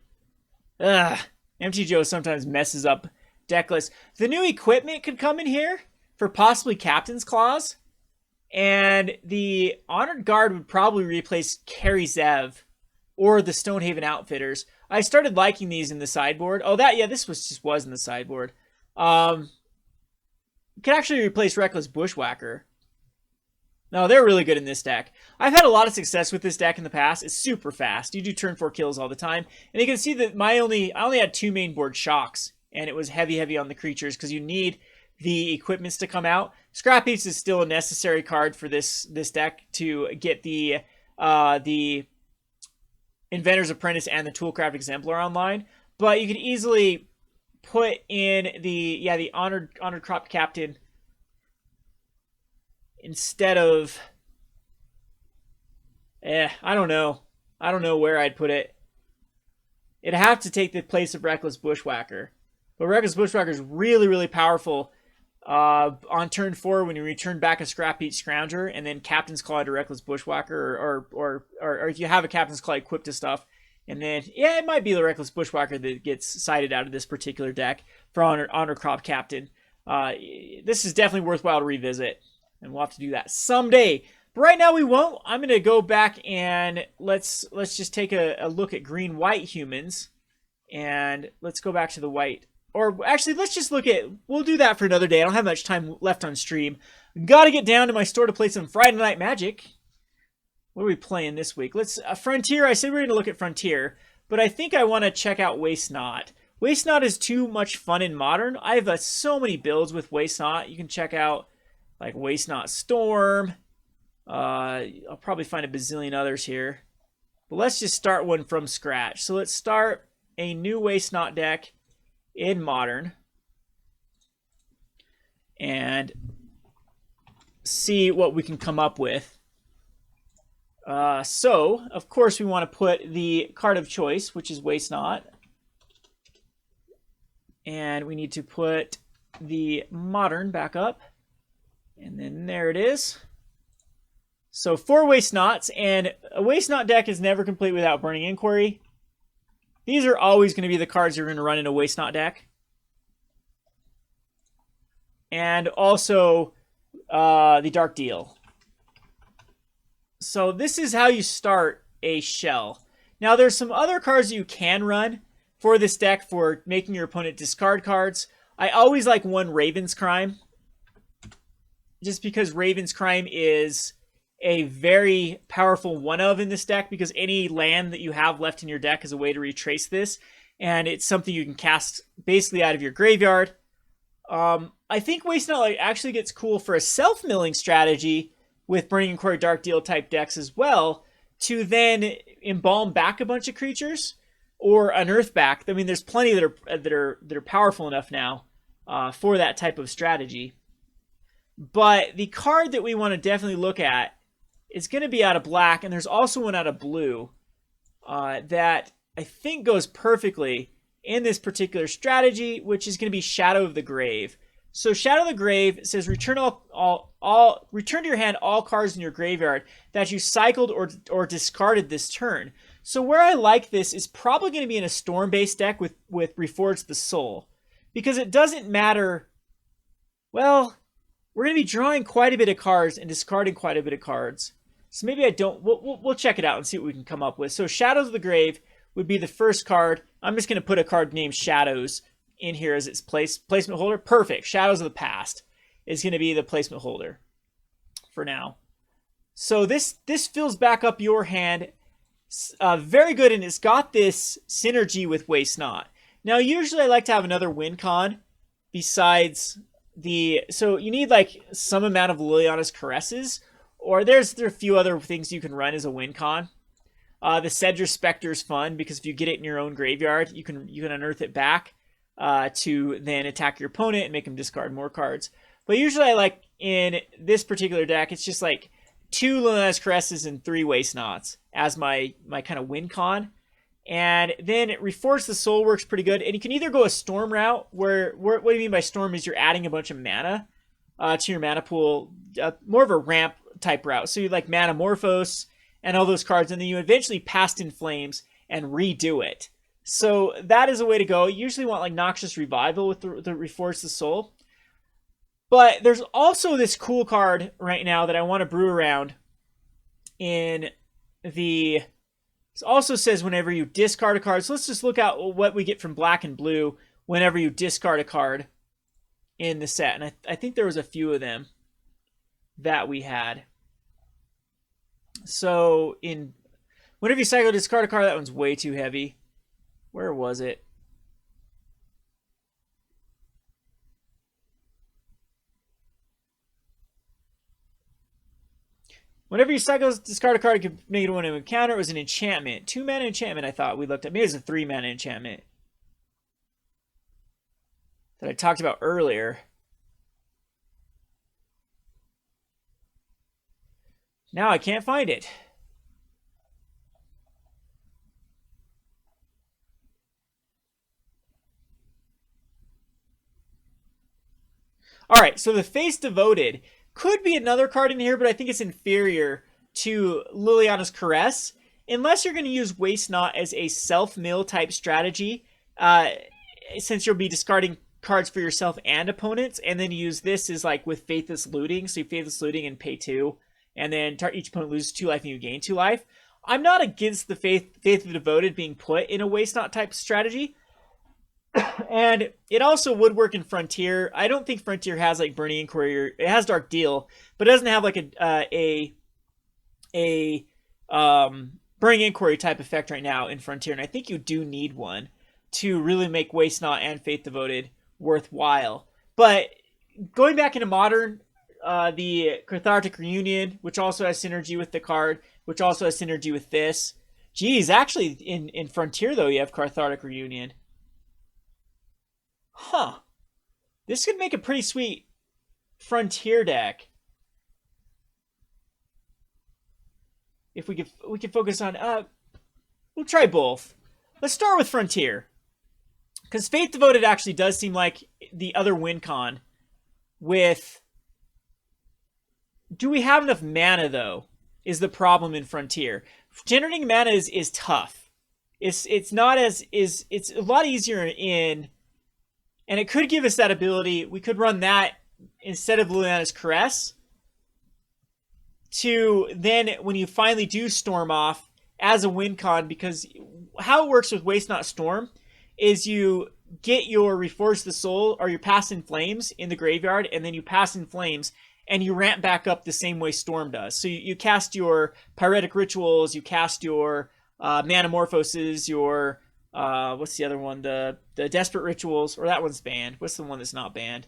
Ugh. MT Joe sometimes messes up decklist. The new equipment could come in here for possibly Captain's Claws. And the Honored Guard would probably replace Kari Zev or the Stonehaven Outfitters. I started liking these in the sideboard. Oh, this just was in the sideboard. Could actually replace Reckless Bushwhacker. No, they're really good in this deck. I've had a lot of success with this deck in the past. It's super fast. You do turn 4 kills all the time. And you can see that I only had 2 main board shocks. And it was heavy on the creatures because you need the equipments to come out. Scrap Heaps is still a necessary card for this deck to get the Inventor's Apprentice and the Toolcraft Exemplar online, but you could easily put in the honored crop captain instead of I don't know where I'd put it. It'd have to take the place of Reckless Bushwhacker, but Reckless Bushwhacker is really powerful on turn 4 when you return back a Scrap Heap Scrounger and then Captain's Claw to Reckless Bushwhacker, or if you have a Captain's Claw equipped to stuff, and then it might be the Reckless Bushwhacker that gets sided out of this particular deck for Honor Crop Captain. This is definitely worthwhile to revisit, and we'll have to do that someday. But right now we won't. I'm going to go back and let's just take a look at green-white humans, and let's go back to the white. Or actually, let's just we'll do that for another day. I don't have much time left on stream. Gotta get down to my store to play some Friday Night Magic. What are we playing this week? Frontier. I said we were going to look at Frontier, but I think I want to check out Waste Not. Waste Not is too much fun in Modern. I have so many builds with Waste Not. You can check out like Waste Not Storm. I'll probably find a bazillion others here. But let's just start one from scratch. So let's start a new Waste Not deck in Modern and see what we can come up with. So, of course, we want to put the card of choice, which is Waste Not. And we need to put the Modern back up. And then there it is. So 4 Waste Nots, and a Waste Not deck is never complete without Burning Inquiry. These are always going to be the cards you're going to run in a Waste Not deck. And also the Dark Deal. So this is how you start a shell. Now there's some other cards you can run for this deck for making your opponent discard cards. I always like one Raven's Crime. Just because Raven's Crime is a very powerful one-of in this deck, because any land that you have left in your deck is a way to retrace this, and it's something you can cast basically out of your graveyard. I think Waste Not actually gets cool for a self-milling strategy with Burning Inquiry Dark Deal type decks as well, to then embalm back a bunch of creatures or unearth back. I mean, there's plenty that are powerful enough now for that type of strategy. But the card that we want to definitely look at is going to be out of black, and there's also one out of blue that I think goes perfectly in this particular strategy, which is going to be Shadow of the Grave. So Shadow of the Grave says return return to your hand all cards in your graveyard that you cycled or discarded this turn. So where I like this is probably going to be in a Storm-based deck with Reforge the Soul. Because it doesn't matter, well, we're going to be drawing quite a bit of cards and discarding quite a bit of cards. So maybe I don't, we'll check it out and see what we can come up with. So Shadows of the Grave would be the first card. I'm just going to put a card named Shadows in here as its placement holder. Perfect. Shadows of the Past is going to be the placement holder for now. So this fills back up your hand very good, and it's got this synergy with Waste Not. Now, usually I like to have another win con besides the... So you need like some amount of Liliana's Caresses, or there are a few other things you can run as a win con. The Cedra Spectre is fun because if you get it in your own graveyard, you can unearth it back to then attack your opponent and make him discard more cards. But usually I like, in this particular deck, it's just like 2 Liliana's Caresses and 3 Waste Nots as my kind of win con. And then Reforge the Soul works pretty good. And you can either go a Storm route, where what do you mean by Storm is you're adding a bunch of mana to your mana pool, more of a ramp type route. So you like Manamorphose and all those cards, and then you eventually Past in Flames and redo it. So that is a way to go. You usually want like Noxious Revival with the Reforge the Soul. But there's also this cool card right now that I want to brew around in the... It also says whenever you discard a card. So let's just look at what we get from black and blue whenever you discard a card in the set. And I think there was a few of them that we had. So whenever you cycle discard a card, that one's way too heavy. Where was it? Whenever you cycle discard a card, you can make it one of an encounter. It was an enchantment. 2 mana enchantment, I thought we looked at. Maybe it was a 3 mana enchantment that I talked about earlier. Now I can't find it. All right, so the Face Devoted could be another card in here, but I think it's inferior to Liliana's Caress, unless you're going to use Waste Not as a self-mill type strategy, since you'll be discarding cards for yourself and opponents, and then use this as like with Faithless Looting, so you Faithless Looting and pay 2, and then each opponent loses 2 life and you gain 2 life. I'm not against the Faith of the Devoted being put in a Waste Not type strategy, and it also would work in Frontier. I don't think Frontier has like Burning Inquiry. It has Dark Deal, but it doesn't have like a Burning Inquiry type effect right now in Frontier. And I think you do need one to really make Waste Not and Faith Devoted worthwhile. But going back into Modern, the Cathartic Reunion, which also has synergy with the card, which also has synergy with this. Geez, actually in Frontier though, you have Cathartic Reunion. Huh. This could make a pretty sweet Frontier deck. If we could focus on we'll try both. Let's start with Frontier. Because Faith Devoted actually does seem like the other win con with... Do we have enough mana though? Is the problem in Frontier. Generating mana is tough. It's not as it's a lot easier in... And it could give us that ability. We could run that instead of Liliana's Caress. To then, when you finally do Storm off as a win con, because how it works with Waste Not Storm is you get your Reforge the Soul or your Pass in Flames in the graveyard, and then you Pass in Flames, and you ramp back up the same way Storm does. So you cast your Pyretic Rituals, you cast your Manamorphoses, your... what's the other one? The Desperate Rituals, or that one's banned. What's the one that's not banned?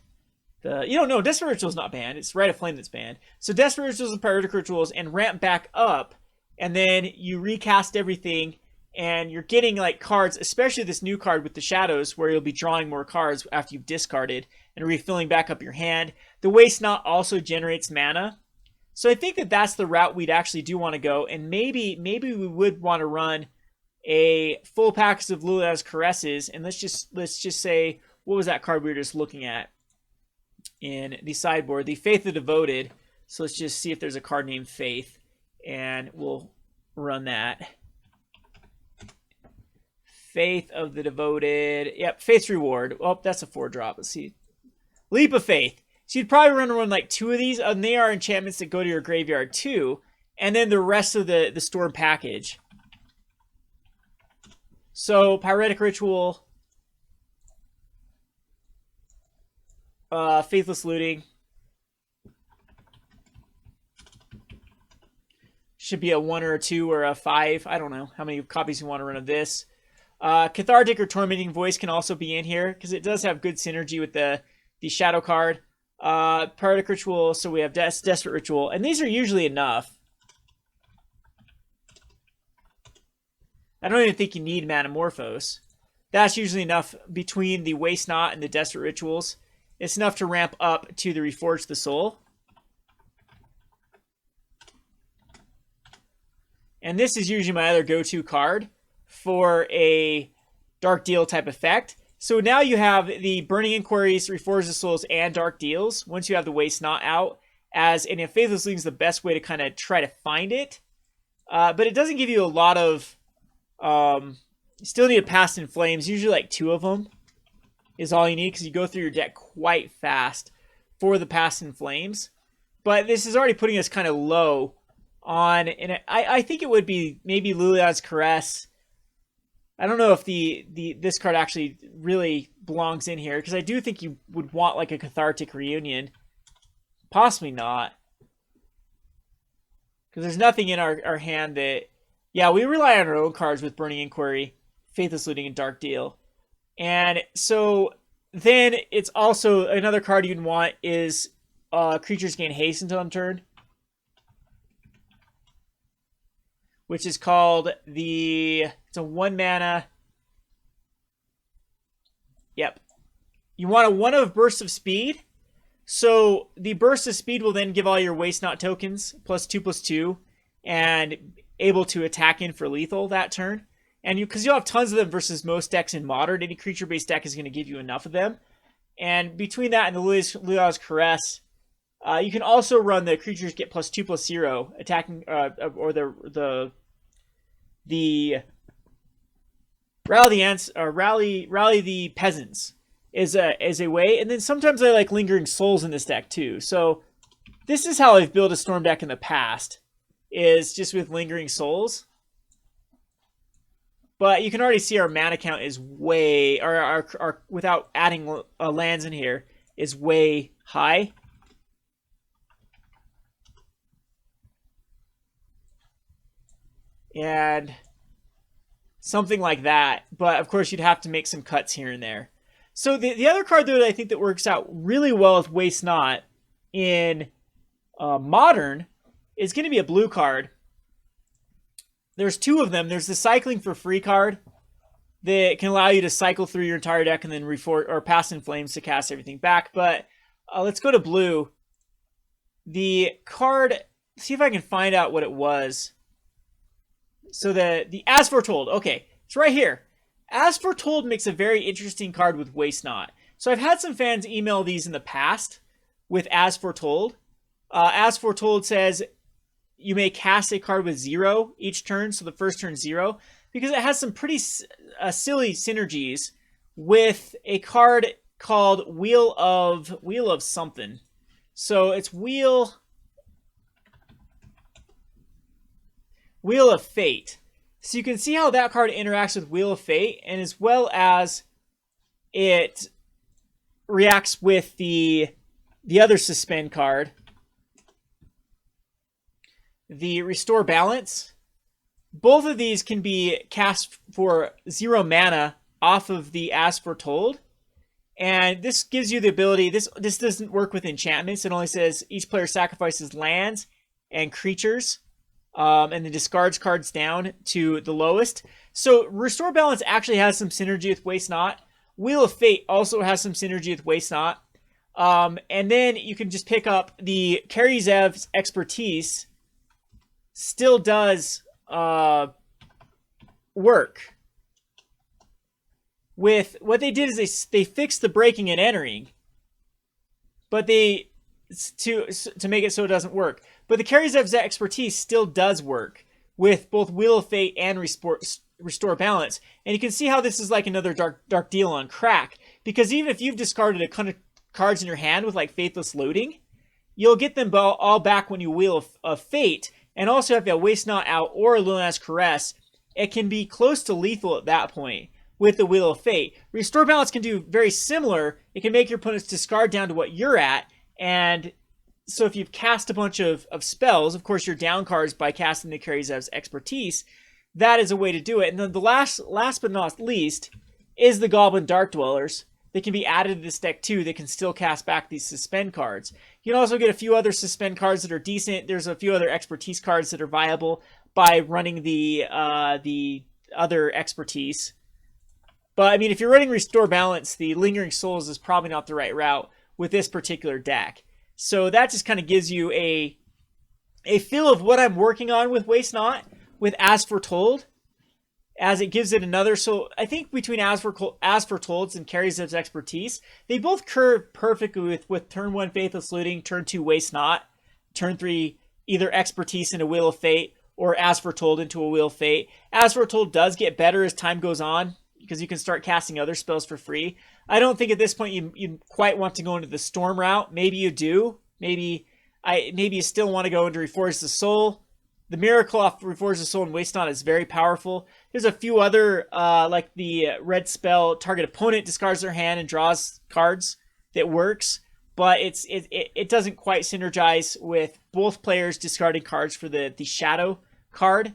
No, Desperate Rituals not banned. It's Rite of Flame that's banned. So Desperate Rituals and Pyretic Rituals, and ramp back up, and then you recast everything, and you're getting like cards, especially this new card with the Shadows, where you'll be drawing more cards after you've discarded and refilling back up your hand. The Waste Not also generates mana. So I think that that's the route we'd actually do want to go, and maybe we would want to run a full package of Lilia's Caresses, and let's just say, what was that card we were just looking at in the sideboard? The Faith of the Devoted. So let's just see if there's a card named Faith, and we'll run that. Faith of the Devoted. Yep, Faith's Reward. Oh, that's a 4-drop. Let's see. Leap of Faith. So you'd probably run like 2 of these, and they are enchantments that go to your graveyard too, and then the rest of the Storm package. So Pyretic Ritual, Faithless Looting. Should be a 1 or a 2 or a 5. I don't know how many copies you want to run of this. Cathartic or Tormenting Voice can also be in here because it does have good synergy with the Shadow card. Pyretic Ritual, so we have Desperate Ritual, and these are usually enough. I don't even think you need Manamorphose. That's usually enough between the Waste Not and the Desperate Rituals. It's enough to ramp up to the Reforge the Soul. And this is usually my other go-to card for a Dark Deal type effect. So now you have the Burning Inquiries, Reforge the Souls, and Dark Deals once you have the Waste Not out. And if Faithless Looting is the best way to kind of try to find it. But it doesn't give you a lot of... you still need a Past in Flames. Usually like 2 of them is all you need because you go through your deck quite fast for the Past in Flames. But this is already putting us kind of low on... And I think it would be maybe Lilia's Caress. I don't know if this card actually really belongs in here because I do think you would want like a Cathartic Reunion. Possibly not. Because there's nothing in our hand that... Yeah, we rely on our own cards with Burning Inquiry, Faithless Looting, and Dark Deal. And so then it's also another card you'd want is creatures gain haste until end turn. Which is called it's a 1 mana. Yep. You want a 1 of Burst of Speed. So the Burst of Speed will then give all your Waste Not tokens +2/+2 and able to attack in for lethal that turn. And because you'll have tons of them versus most decks in Modern, any creature-based deck is going to give you enough of them. And between that and the Lilia's Caress, you can also run the creatures get +2/+0 attacking, or the rally the peasants is a way. And then sometimes I like Lingering Souls in this deck too. So this is how I've built a Storm deck in the past, is just with Lingering Souls. But you can already see our mana count is way, or our without adding lands in here, is way high. And something like that. But of course you'd have to make some cuts here and there. So the other card that I think that works out really well with Waste Not in Modern is going to be a blue card. There's 2 of them. There's the Cycling for Free card that can allow you to cycle through your entire deck and then Pass in Flames to cast everything back. But let's go to blue. The card, see if I can find out what it was. So the As Foretold. Okay, it's right here. As Foretold makes a very interesting card with Waste Not. So I've had some fans email these in the past with As Foretold. As Foretold says you may cast a card with 0 each turn, so the first turn 0, because it has some pretty silly synergies with a card called Wheel of something. So it's Wheel of Fate. So you can see how that card interacts with Wheel of Fate, and as well as it reacts with the other Suspend card, the Restore Balance. Both of these can be cast for 0 mana off of the As Foretold. And this gives you the ability, this doesn't work with enchantments. It only says each player sacrifices lands and creatures, and then discards cards down to the lowest. So Restore Balance actually has some synergy with Waste Not. Wheel of Fate also has some synergy with Waste Not. And then you can just pick up the Kari Zev's Expertise. Still does work work. With what they did is they fixed the breaking and entering, but to make it so it doesn't work. But the Kari's expertise still does work with both Wheel of Fate and Restore Balance. And you can see how this is like another dark deal on crack, because even if you've discarded a ton of cards in your hand with like Faithless Loading, you'll get them all back when you Wheel of Fate. And also if you have Waste Not out or a Luna's Caress, it can be close to lethal at that point with the Wheel of Fate. Restore Balance can do very similar. It can make your opponent's discard down to what you're at. And so if you've cast a bunch of spells, of course you're down cards by casting the Kari's expertise. That is a way to do it. And then the last but not least is the Goblin Dark Dwellers. They can be added to this deck too. They can still cast back these suspend cards. You can also get a few other suspend cards that are decent. There's a few other expertise cards that are viable by running the other expertise. But I mean, if you're running Restore Balance, the Lingering Souls is probably not the right route with this particular deck. So that just kind of gives you a feel of what I'm working on with Waste Not, with As Foretold, as it gives it another. So I think between As Foretold and Kari's expertise, they both curve perfectly with turn 1 Faithless Looting, turn 2 Waste Not, turn 3 either expertise into Wheel of Fate or As Foretold into a Wheel of Fate. As Foretold does get better as time goes on, because you can start casting other spells for free. I don't think at this point you quite want to go into the Storm route. Maybe you do. Maybe you still want to go into Reforge the Soul. The Miracle off Reforge the Soul and Waste Not is very powerful. There's a few other, like the red spell, target opponent discards their hand and draws cards that works. But it doesn't quite synergize with both players discarding cards for the Shadow card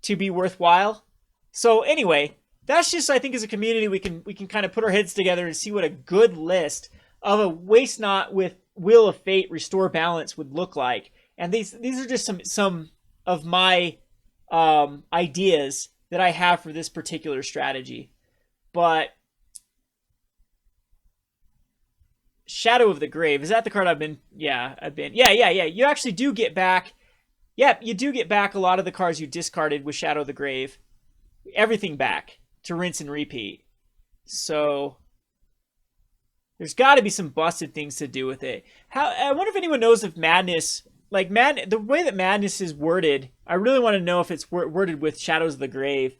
to be worthwhile. So anyway, that's just, I think, as a community, we can kind of put our heads together and see what a good list of a Waste Not with Wheel of Fate Restore Balance would look like. And these are just some of my ideas that I have for this particular strategy. But Shadow of the Grave, is that the card I've been? Yeah. You actually do get back. Yep, you do get back a lot of the cards you discarded with Shadow of the Grave. Everything back to rinse and repeat. So there's got to be some busted things to do with it. I wonder if anyone knows if Madness, like the way that Madness is worded, I really want to know if it's worded with Shadows of the Grave.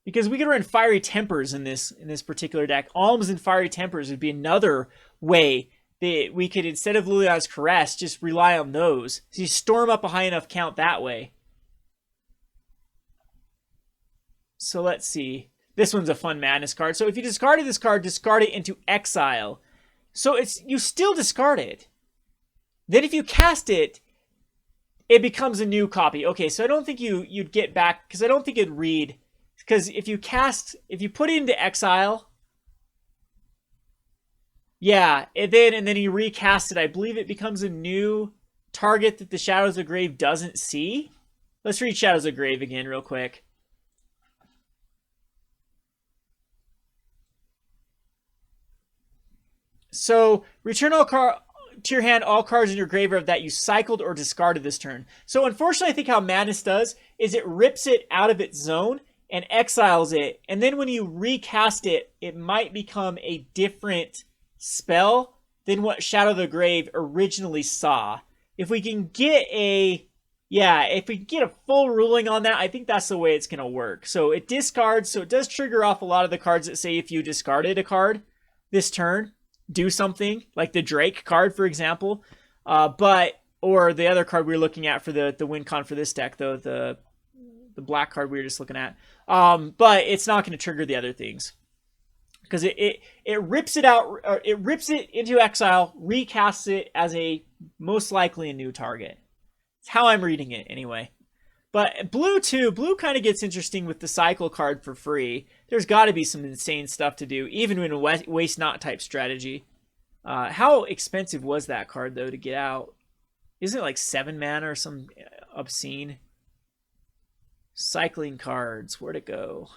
Because we could run Fiery Tempers in this particular deck. Alms and Fiery Tempers would be another way that we could, instead of Liliana's Caress, just rely on those. So you storm up a high enough count that way. So let's see. This one's a fun Madness card. So if you discarded this card, discard it into exile. So you still discard it. Then if you cast it, it becomes a new copy. Okay, so I don't think you'd get back, because I don't think it'd read. Because if you put it into exile, yeah, and then you recast it, I believe it becomes a new target that the Shadows of the Grave doesn't see. Let's read Shadows of the Grave again real quick. So, return to your hand all cards in your graveyard that you cycled or discarded this turn. So, unfortunately, I think how Madness does is it rips it out of its zone and exiles it. And then when you recast it, it might become a different spell than what Shadow of the Grave originally saw. If we can get a full ruling on that, I think that's the way it's going to work. So, it discards, so it does trigger off a lot of the cards that say if you discarded a card this turn, do something, like the Drake card, for example, or the other card we were looking at for the win con for this deck, though, the black card we were just looking at. But it's not going to trigger the other things, because it rips it out, or it rips it into exile, recasts it as a most likely a new target. It's how I'm reading it anyway. But blue too, blue kind of gets interesting with the cycle card for free. There's got to be some insane stuff to do, even in a waste not type strategy. How expensive was that card though to get out? Isn't it like 7 mana or some obscene? Cycling cards, where'd it go?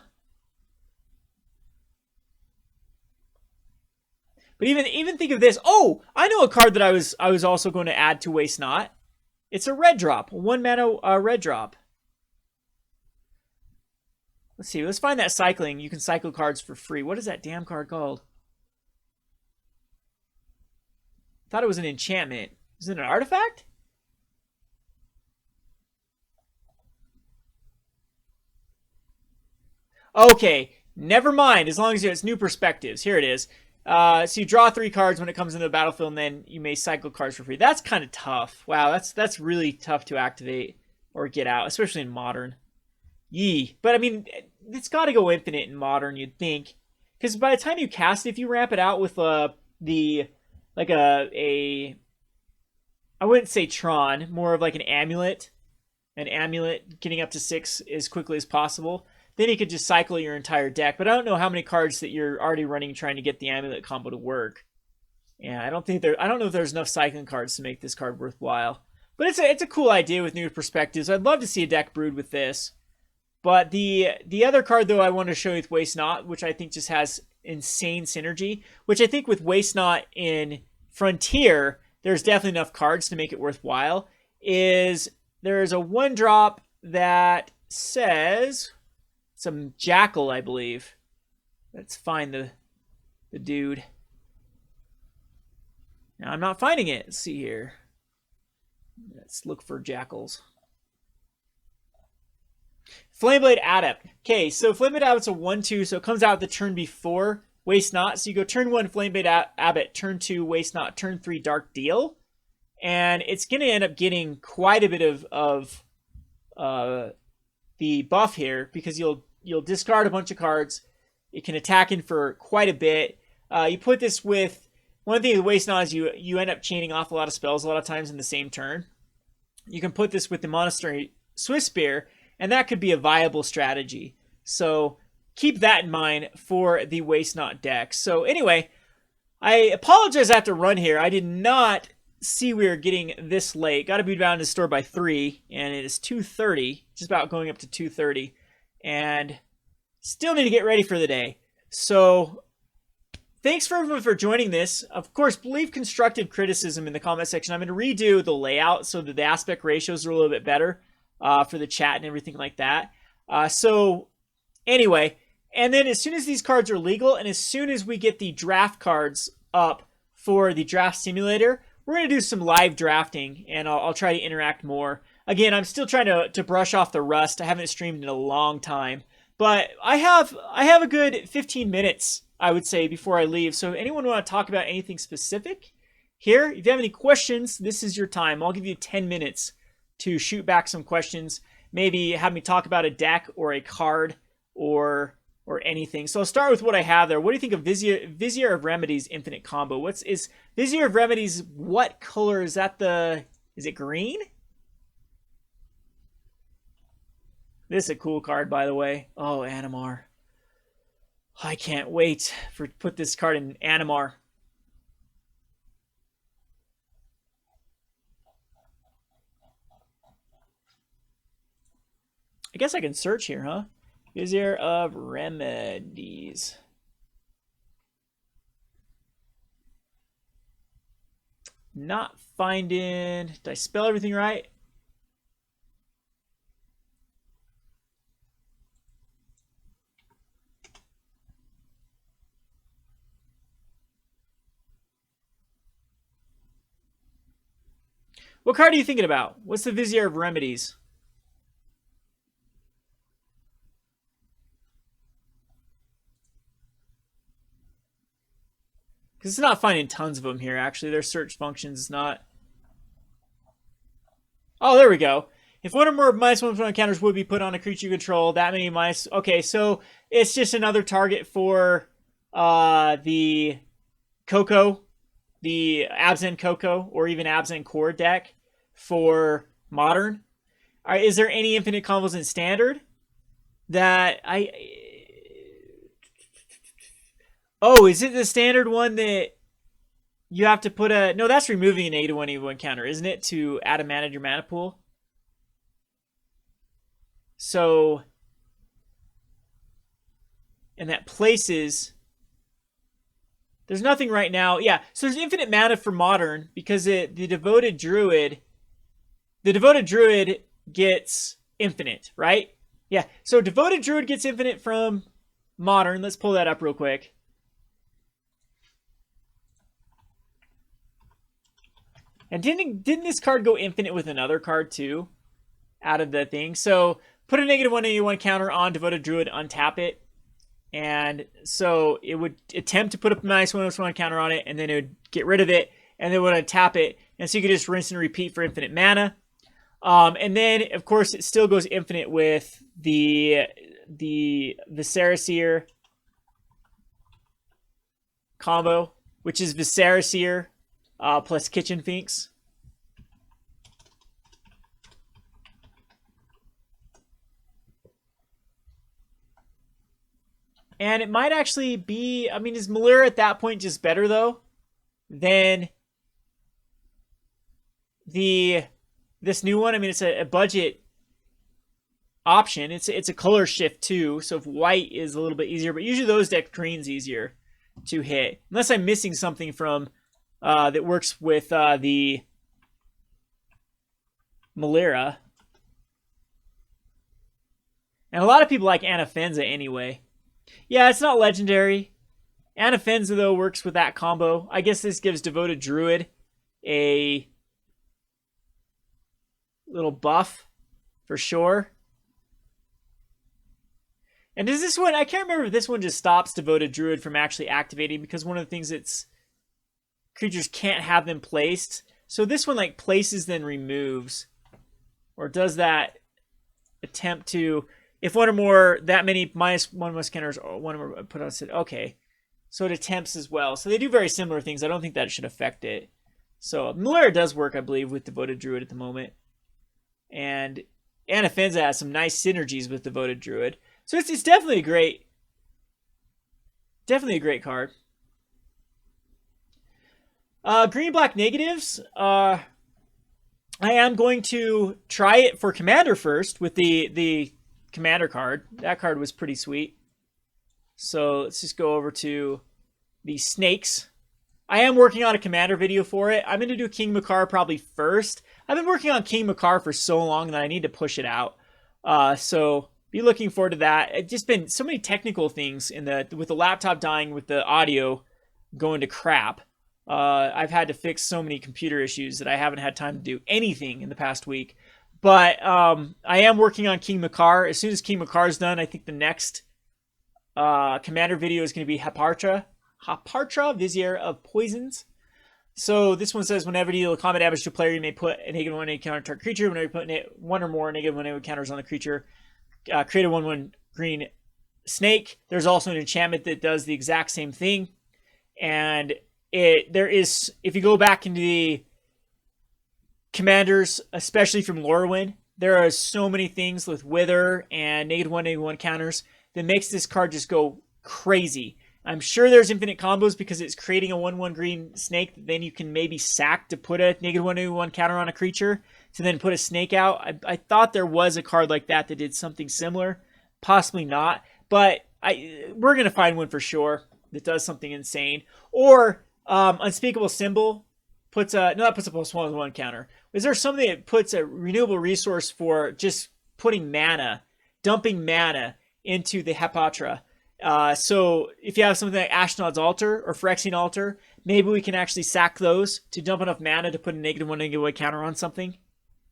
But even think of this. Oh, I know a card that I was also going to add to Waste Not. It's a red drop, 1 mana red drop. Let's see. Let's find that cycling. You can cycle cards for free. What is that damn card called? I thought it was an enchantment. Is it an artifact? Okay, never mind. As long as it's new perspectives. Here it is. So you draw 3 cards when it comes into the battlefield, and then you may cycle cards for free. That's kind of tough. Wow, that's really tough to activate or get out, especially in Modern. Yee. But I mean, it's got to go infinite in Modern, you'd think, because by the time you cast it, if you ramp it out with the like a I wouldn't say Tron, more of like an amulet getting up to 6 as quickly as possible. Then you could just cycle your entire deck. But I don't know how many cards that you're already running trying to get the amulet combo to work. Yeah, I don't know if there's enough cycling cards to make this card worthwhile. But it's a cool idea with new perspectives. I'd love to see a deck brewed with this. But the other card though I want to show you with Waste Not, which I think just has insane synergy, which I think with Waste Not in Frontier, there's definitely enough cards to make it worthwhile, is there's a 1-drop that says some Jackal, I believe. Let's find the dude. Now I'm not finding it. Let's see here. Let's look for Jackals. Flameblade Adept. Okay, so Flameblade Adept's a 1/2, so it comes out the turn before Waste Not. So you go turn 1 Flameblade Adept, turn 2 Waste Not, turn 3 Dark Deal. And it's going to end up getting quite a bit of the buff here, because you'll discard a bunch of cards. It can attack in for quite a bit. You put this with, one thing with Waste Not is you end up chaining off a lot of spells a lot of times in the same turn. You can put this with the Monastery Swiftspear, and that could be a viable strategy. So keep that in mind for the Waste Not deck. So anyway, I apologize I have to run here. I did not see we were getting this late. Got to be down to the store by 3, and it is 2:30, just about going up to 2:30, and still need to get ready for the day. So thanks for everyone for joining this. Of course, leave constructive criticism in the comment section. I'm going to redo the layout so that the aspect ratios are a little bit better for the chat and everything like that. So anyway, and then as soon as these cards are legal, and as soon as we get the draft cards up for the draft simulator, we're going to do some live drafting, and I'll try to interact more. Again, I'm still trying to brush off the rust. I haven't streamed in a long time, but I have a good 15 minutes, I would say, before I leave. So anyone want to talk about anything specific here? If you have any questions, this is your time. I'll give you 10 minutes to shoot back some questions. Maybe have me talk about a deck or a card or anything. So I'll start with what I have there. What do you think of Vizier of Remedies Infinite Combo? Is Vizier of Remedies, what color is that? Is it green? This is a cool card, by the way. Oh, Animar. I can't wait to put this card in Animar. I guess I can search here, huh? Vizier of Remedies. Not finding... Did I spell everything right? What card are you thinking about? What's the Vizier of Remedies? Because it's not finding tons of them here, actually. Their search function is not... Oh, there we go. If one or more -1 encounters would be put on a creature you control, that many minus... Okay, so it's just another target for the Coco, the Abzan Coco, or even Abzan Core deck for Modern. All right, is there any infinite combos in Standard that Oh, is it the Standard one that you have to put a... No, that's removing an 8/1 counter, isn't it? To add a mana to your mana pool. So... And that places... There's nothing right now. Yeah, so there's infinite mana for Modern because the Devoted Druid... The Devoted Druid gets infinite, right? Yeah, so Devoted Druid gets infinite from Modern. Let's pull that up real quick. And didn't this card go infinite with another card too? Out of the thing. So put a -1/-1 counter on Devoted Druid, untap it. And so it would attempt to put a -1/-1 counter on it, and then it would get rid of it, and then it would untap it. And so you could just rinse and repeat for infinite mana. And then, of course, it still goes infinite with the Visceraseer combo, which is Visceraseer plus Kitchen Finks. And it might actually be, I mean, is Militia at that point just better, though, than this new one? I mean, it's a budget option. It's a color shift, too, so if white is a little bit easier, but usually those deck green's easier to hit. Unless I'm missing something from that works with the Militia. And a lot of people like Anafenza anyway. Yeah, it's not legendary. Anafenza, though, works with that combo. I guess this gives Devoted Druid a little buff for sure. And does this one, I can't remember if this one just stops Devoted Druid from actually activating, because one of the things it's creatures can't have them placed. So this one like places then removes, or does that attempt to, if one or more, that many -1 counters or one or more put on it. Okay, so it attempts as well. So they do very similar things. I don't think that should affect it. So Militia does work, I believe, with Devoted Druid at the moment. And Anafenza has some nice synergies with Devoted Druid. So it's definitely a great card. Green-black negatives. I am going to try it for Commander first with the Commander card. That card was pretty sweet. So let's just go over to the snakes. I am working on a Commander video for it. I'm going to do King Makar probably first. I've been working on King Makar for so long that I need to push it out. So be looking forward to that. It's just been so many technical things with the laptop dying, with the audio going to crap. I've had to fix so many computer issues that I haven't had time to do anything in the past week. But I am working on King Makar. As soon as King Makar is done, I think the next Commander video is going to be Hapartra, Vizier of Poisons. So this one says, whenever you deal combat damage to a player, you may put a -1/-1 counter target creature. Whenever you put one or more -1/-1 counters on the creature, create a 1/1 green snake. There's also an enchantment that does the exact same thing. And if you go back into the commanders, especially from Lorwyn, there are so many things with Wither and -1/-1 counters that makes this card just go crazy. I'm sure there's infinite combos because it's creating a 1/1 green snake that then you can maybe sack to put a -1/-1 counter on a creature to then put a snake out. I thought there was a card like that did something similar. Possibly not. But we're going to find one for sure that does something insane. Or Unspeakable Symbol puts a +1/+1 counter. Is there something that puts a renewable resource for just putting mana, dumping mana into the Hapatra? So if you have something like Ashnod's Altar or Phyrexian Altar, maybe we can actually sack those to dump enough mana to put a -1/-1 counter on something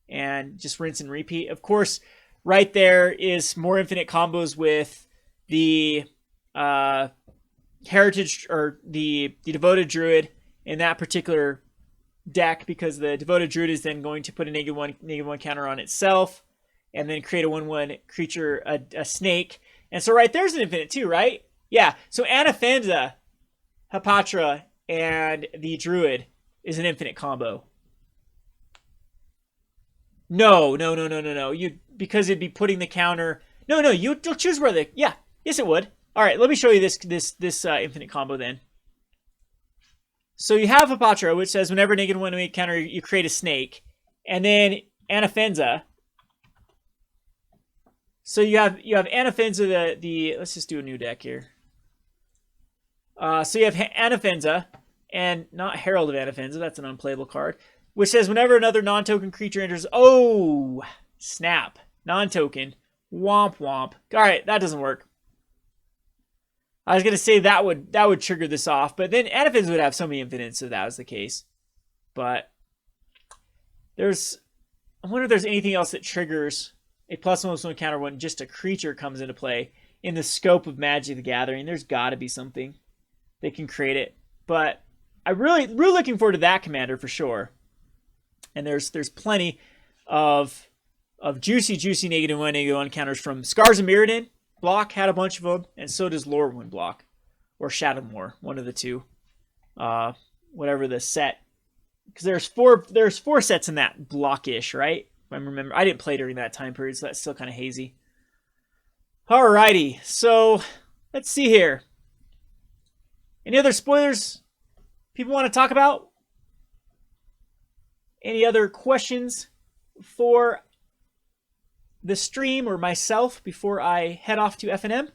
and just rinse and repeat. Of course, right there is more infinite combos with the Heritage or the Devoted Druid in that particular deck, because the Devoted Druid is then going to put a -1/-1 counter on itself and then create a 1/1 creature, a snake. And so right there's an infinite too, right? Yeah, so Anafenza, Hapatra, and the Druid is an infinite combo. No. Because it'd be putting the counter. No, you'll choose where the. Yeah, yes it would. All right, let me show you this infinite combo then. So you have Hapatra, which says whenever -1/-1 counter, you create a snake, and then Anafenza. So you have Anafenza, the let's just do a new deck here. So you have Anafenza, and not Herald of Anafenza, that's an unplayable card, which says whenever another non-token creature enters, oh, snap, non-token, Womp womp. All right, that doesn't work. I was gonna say that would trigger this off, but then Edifice would have so many infinites if that was the case. But I wonder if there's anything else that triggers a +1/+1 counter when just a creature comes into play in the scope of Magic the Gathering. There's got to be something that can create it. But I'm really looking forward to that commander for sure. And there's plenty of juicy -1/-1 counters from Scars of Mirrodin. Block had a bunch of them, and so does Lorwyn block. Or Shadowmoor, one of the two. Whatever the set. Because there's four sets in that block-ish, right? If I remember. I didn't play during that time period, so that's still kind of hazy. Alrighty, so let's see here. Any other spoilers people want to talk about? Any other questions for the stream or myself before I head off to FNM?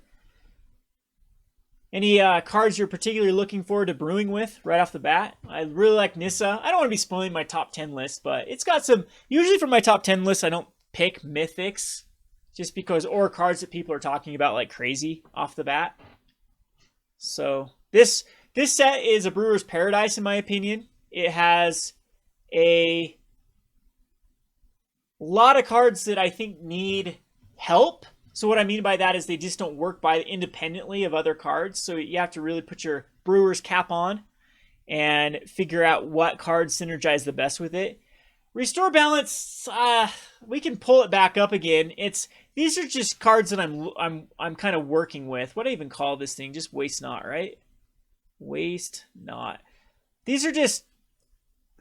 Any cards you're particularly looking forward to brewing with right off the bat? I really like Nissa. I don't want to be spoiling my top 10 list, but it's got some... Usually for my top 10 list, I don't pick mythics just because... Or cards that people are talking about like crazy off the bat. So this set is a brewer's paradise in my opinion. It has a lot of cards that I think need help. So what I mean by that is they just don't work independently of other cards. So you have to really put your brewer's cap on and figure out what cards synergize the best with it. Restore Balance, we can pull it back up again. These are just cards that I'm kind of working with. What do I even call this thing? Just Waste Not, right? Waste Not. These are just...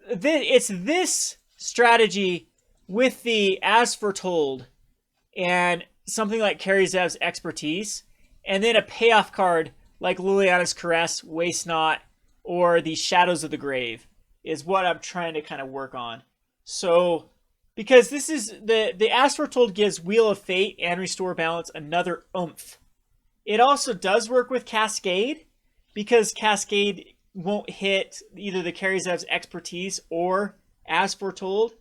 It's this strategy with the As Foretold and something like Karizev's Expertise, and then a payoff card like Liliana's Caress, Waste Not, or the Shadows of the Grave is what I'm trying to kind of work on. So, because this is the As Foretold gives Wheel of Fate and Restore Balance another oomph. It also does work with Cascade, because Cascade won't hit either the Karizev's Expertise or As Foretold.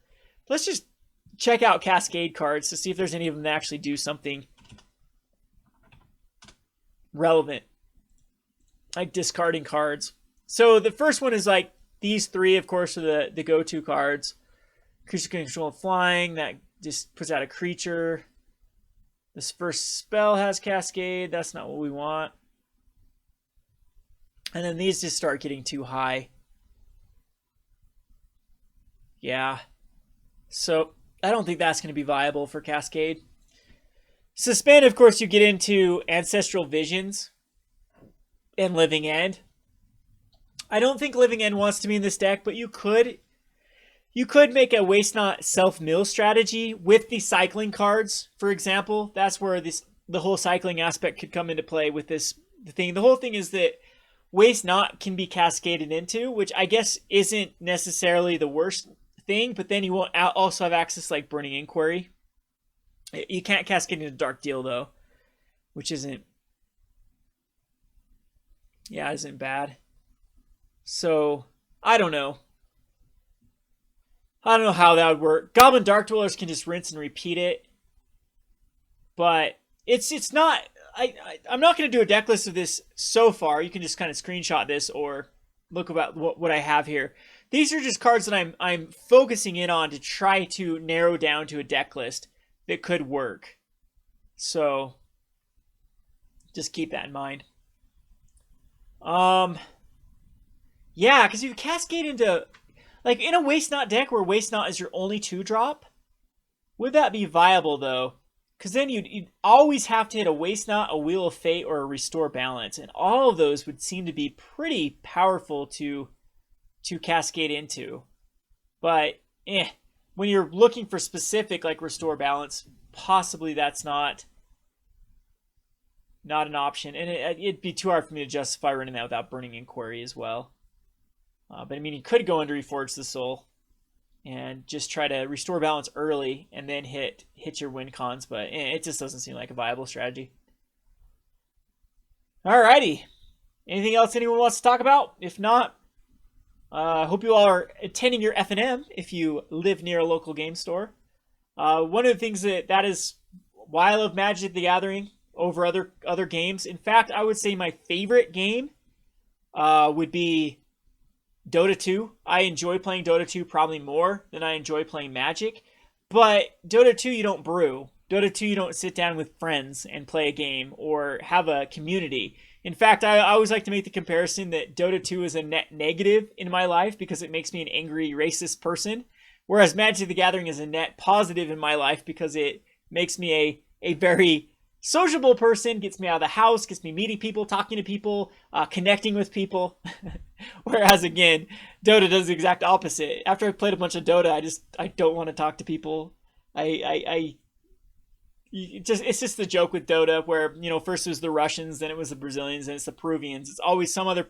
Let's just check out Cascade cards to see if there's any of them that actually do something relevant, like discarding cards. So the first one is like these three, of course, are the go-to cards. Creature control flying, that just puts out a creature. This first spell has Cascade. That's not what we want. And then these just start getting too high. Yeah. So I don't think that's going to be viable for Cascade. Suspend, of course, you get into Ancestral Visions and Living End. I don't think Living End wants to be in this deck, but you could make a Waste Not self-mill strategy with the cycling cards, for example. That's where the whole cycling aspect could come into play with this thing. The whole thing is that Waste Not can be cascaded into, which I guess isn't necessarily the worst thing, but then you won't also have access like Burning Inquiry. You can't cascade into Dark Deal though, which isn't bad. So I don't know how that would work. Goblin Dark Dwellers can just rinse and repeat it, but it's not. I'm not going to do a deck list of this so far. You can just kind of screenshot this or look about what I have here. These are just cards that I'm focusing in on to try to narrow down to a deck list that could work. So just keep that in mind. Yeah, because you cascade into like in a Waste Not deck where Waste Not is your only 2-drop. Would that be viable though? Because then you'd always have to hit a Waste Not, a Wheel of Fate, or a Restore Balance, and all of those would seem to be pretty powerful to cascade into. But when you're looking for specific like Restore Balance, possibly that's not an option, and it'd be too hard for me to justify running that without Burning Inquiry as well. But I mean, you could go into Reforge the Soul and just try to Restore Balance early and then hit your win cons, but it just doesn't seem like a viable strategy. Alrighty. Anything else anyone wants to talk about? If not, I hope you all are attending your FNM if you live near a local game store. One of the things that is why I love Magic the Gathering over other games. In fact, I would say my favorite game would be Dota 2. I enjoy playing Dota 2 probably more than I enjoy playing Magic. But Dota 2, you don't brew. Dota 2, you don't sit down with friends and play a game or have a community. In fact, I always like to make the comparison that Dota 2 is a net negative in my life because it makes me an angry, racist person. Whereas Magic the Gathering is a net positive in my life because it makes me a very sociable person, gets me out of the house, gets me meeting people, talking to people, connecting with people. Whereas again, Dota does the exact opposite. After I've played a bunch of Dota, I don't want to talk to people. It's just the joke with Dota where, first it was the Russians, then it was the Brazilians, and it's the Peruvians. It's always some other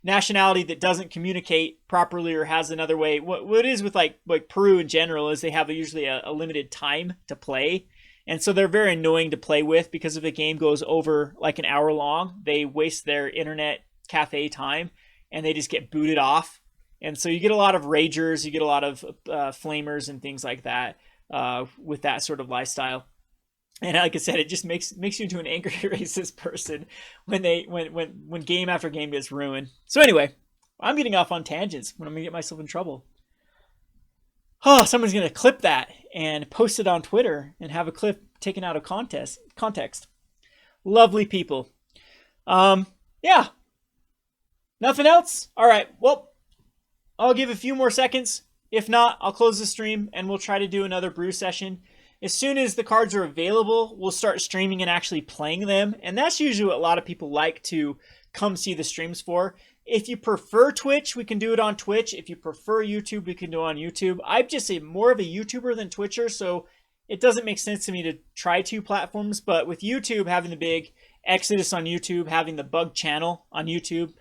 nationality that doesn't communicate properly or has another way. What it is with like Peru in general is they have usually a limited time to play. And so they're very annoying to play with because if a game goes over like an hour long, they waste their internet cafe time and they just get booted off. And so you get a lot of ragers, you get a lot of flamers and things like that with that sort of lifestyle. And like I said, it just makes you into an angry racist person when game after game gets ruined. So anyway, I'm getting off on tangents when I'm gonna get myself in trouble. Oh, someone's gonna clip that and post it on Twitter and have a clip taken out of context. Lovely people. Yeah. Nothing else? All right. Well, I'll give a few more seconds. If not, I'll close the stream and we'll try to do another brew session. As soon as the cards are available, we'll start streaming and actually playing them. And that's usually what a lot of people like to come see the streams for. If you prefer Twitch, we can do it on Twitch. If you prefer YouTube, we can do it on YouTube. I'm just more of a YouTuber than Twitcher, so it doesn't make sense to me to try two platforms. But with YouTube having the big exodus on YouTube, having the bug channel on YouTube,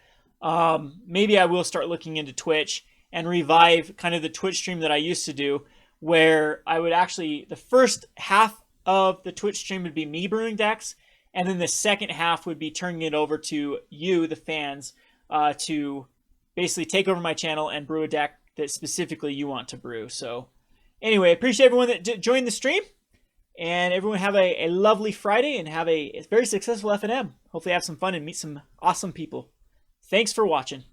maybe I will start looking into Twitch and revive kind of the Twitch stream that I used to do, where I would actually, the first half of the Twitch stream would be me brewing decks, and then the second half would be turning it over to you, the fans, to basically take over my channel and brew a deck that specifically you want to brew. So anyway, I appreciate everyone that joined the stream, and everyone have a lovely Friday and have a very successful F&M. Hopefully have some fun and meet some awesome people. Thanks for watching.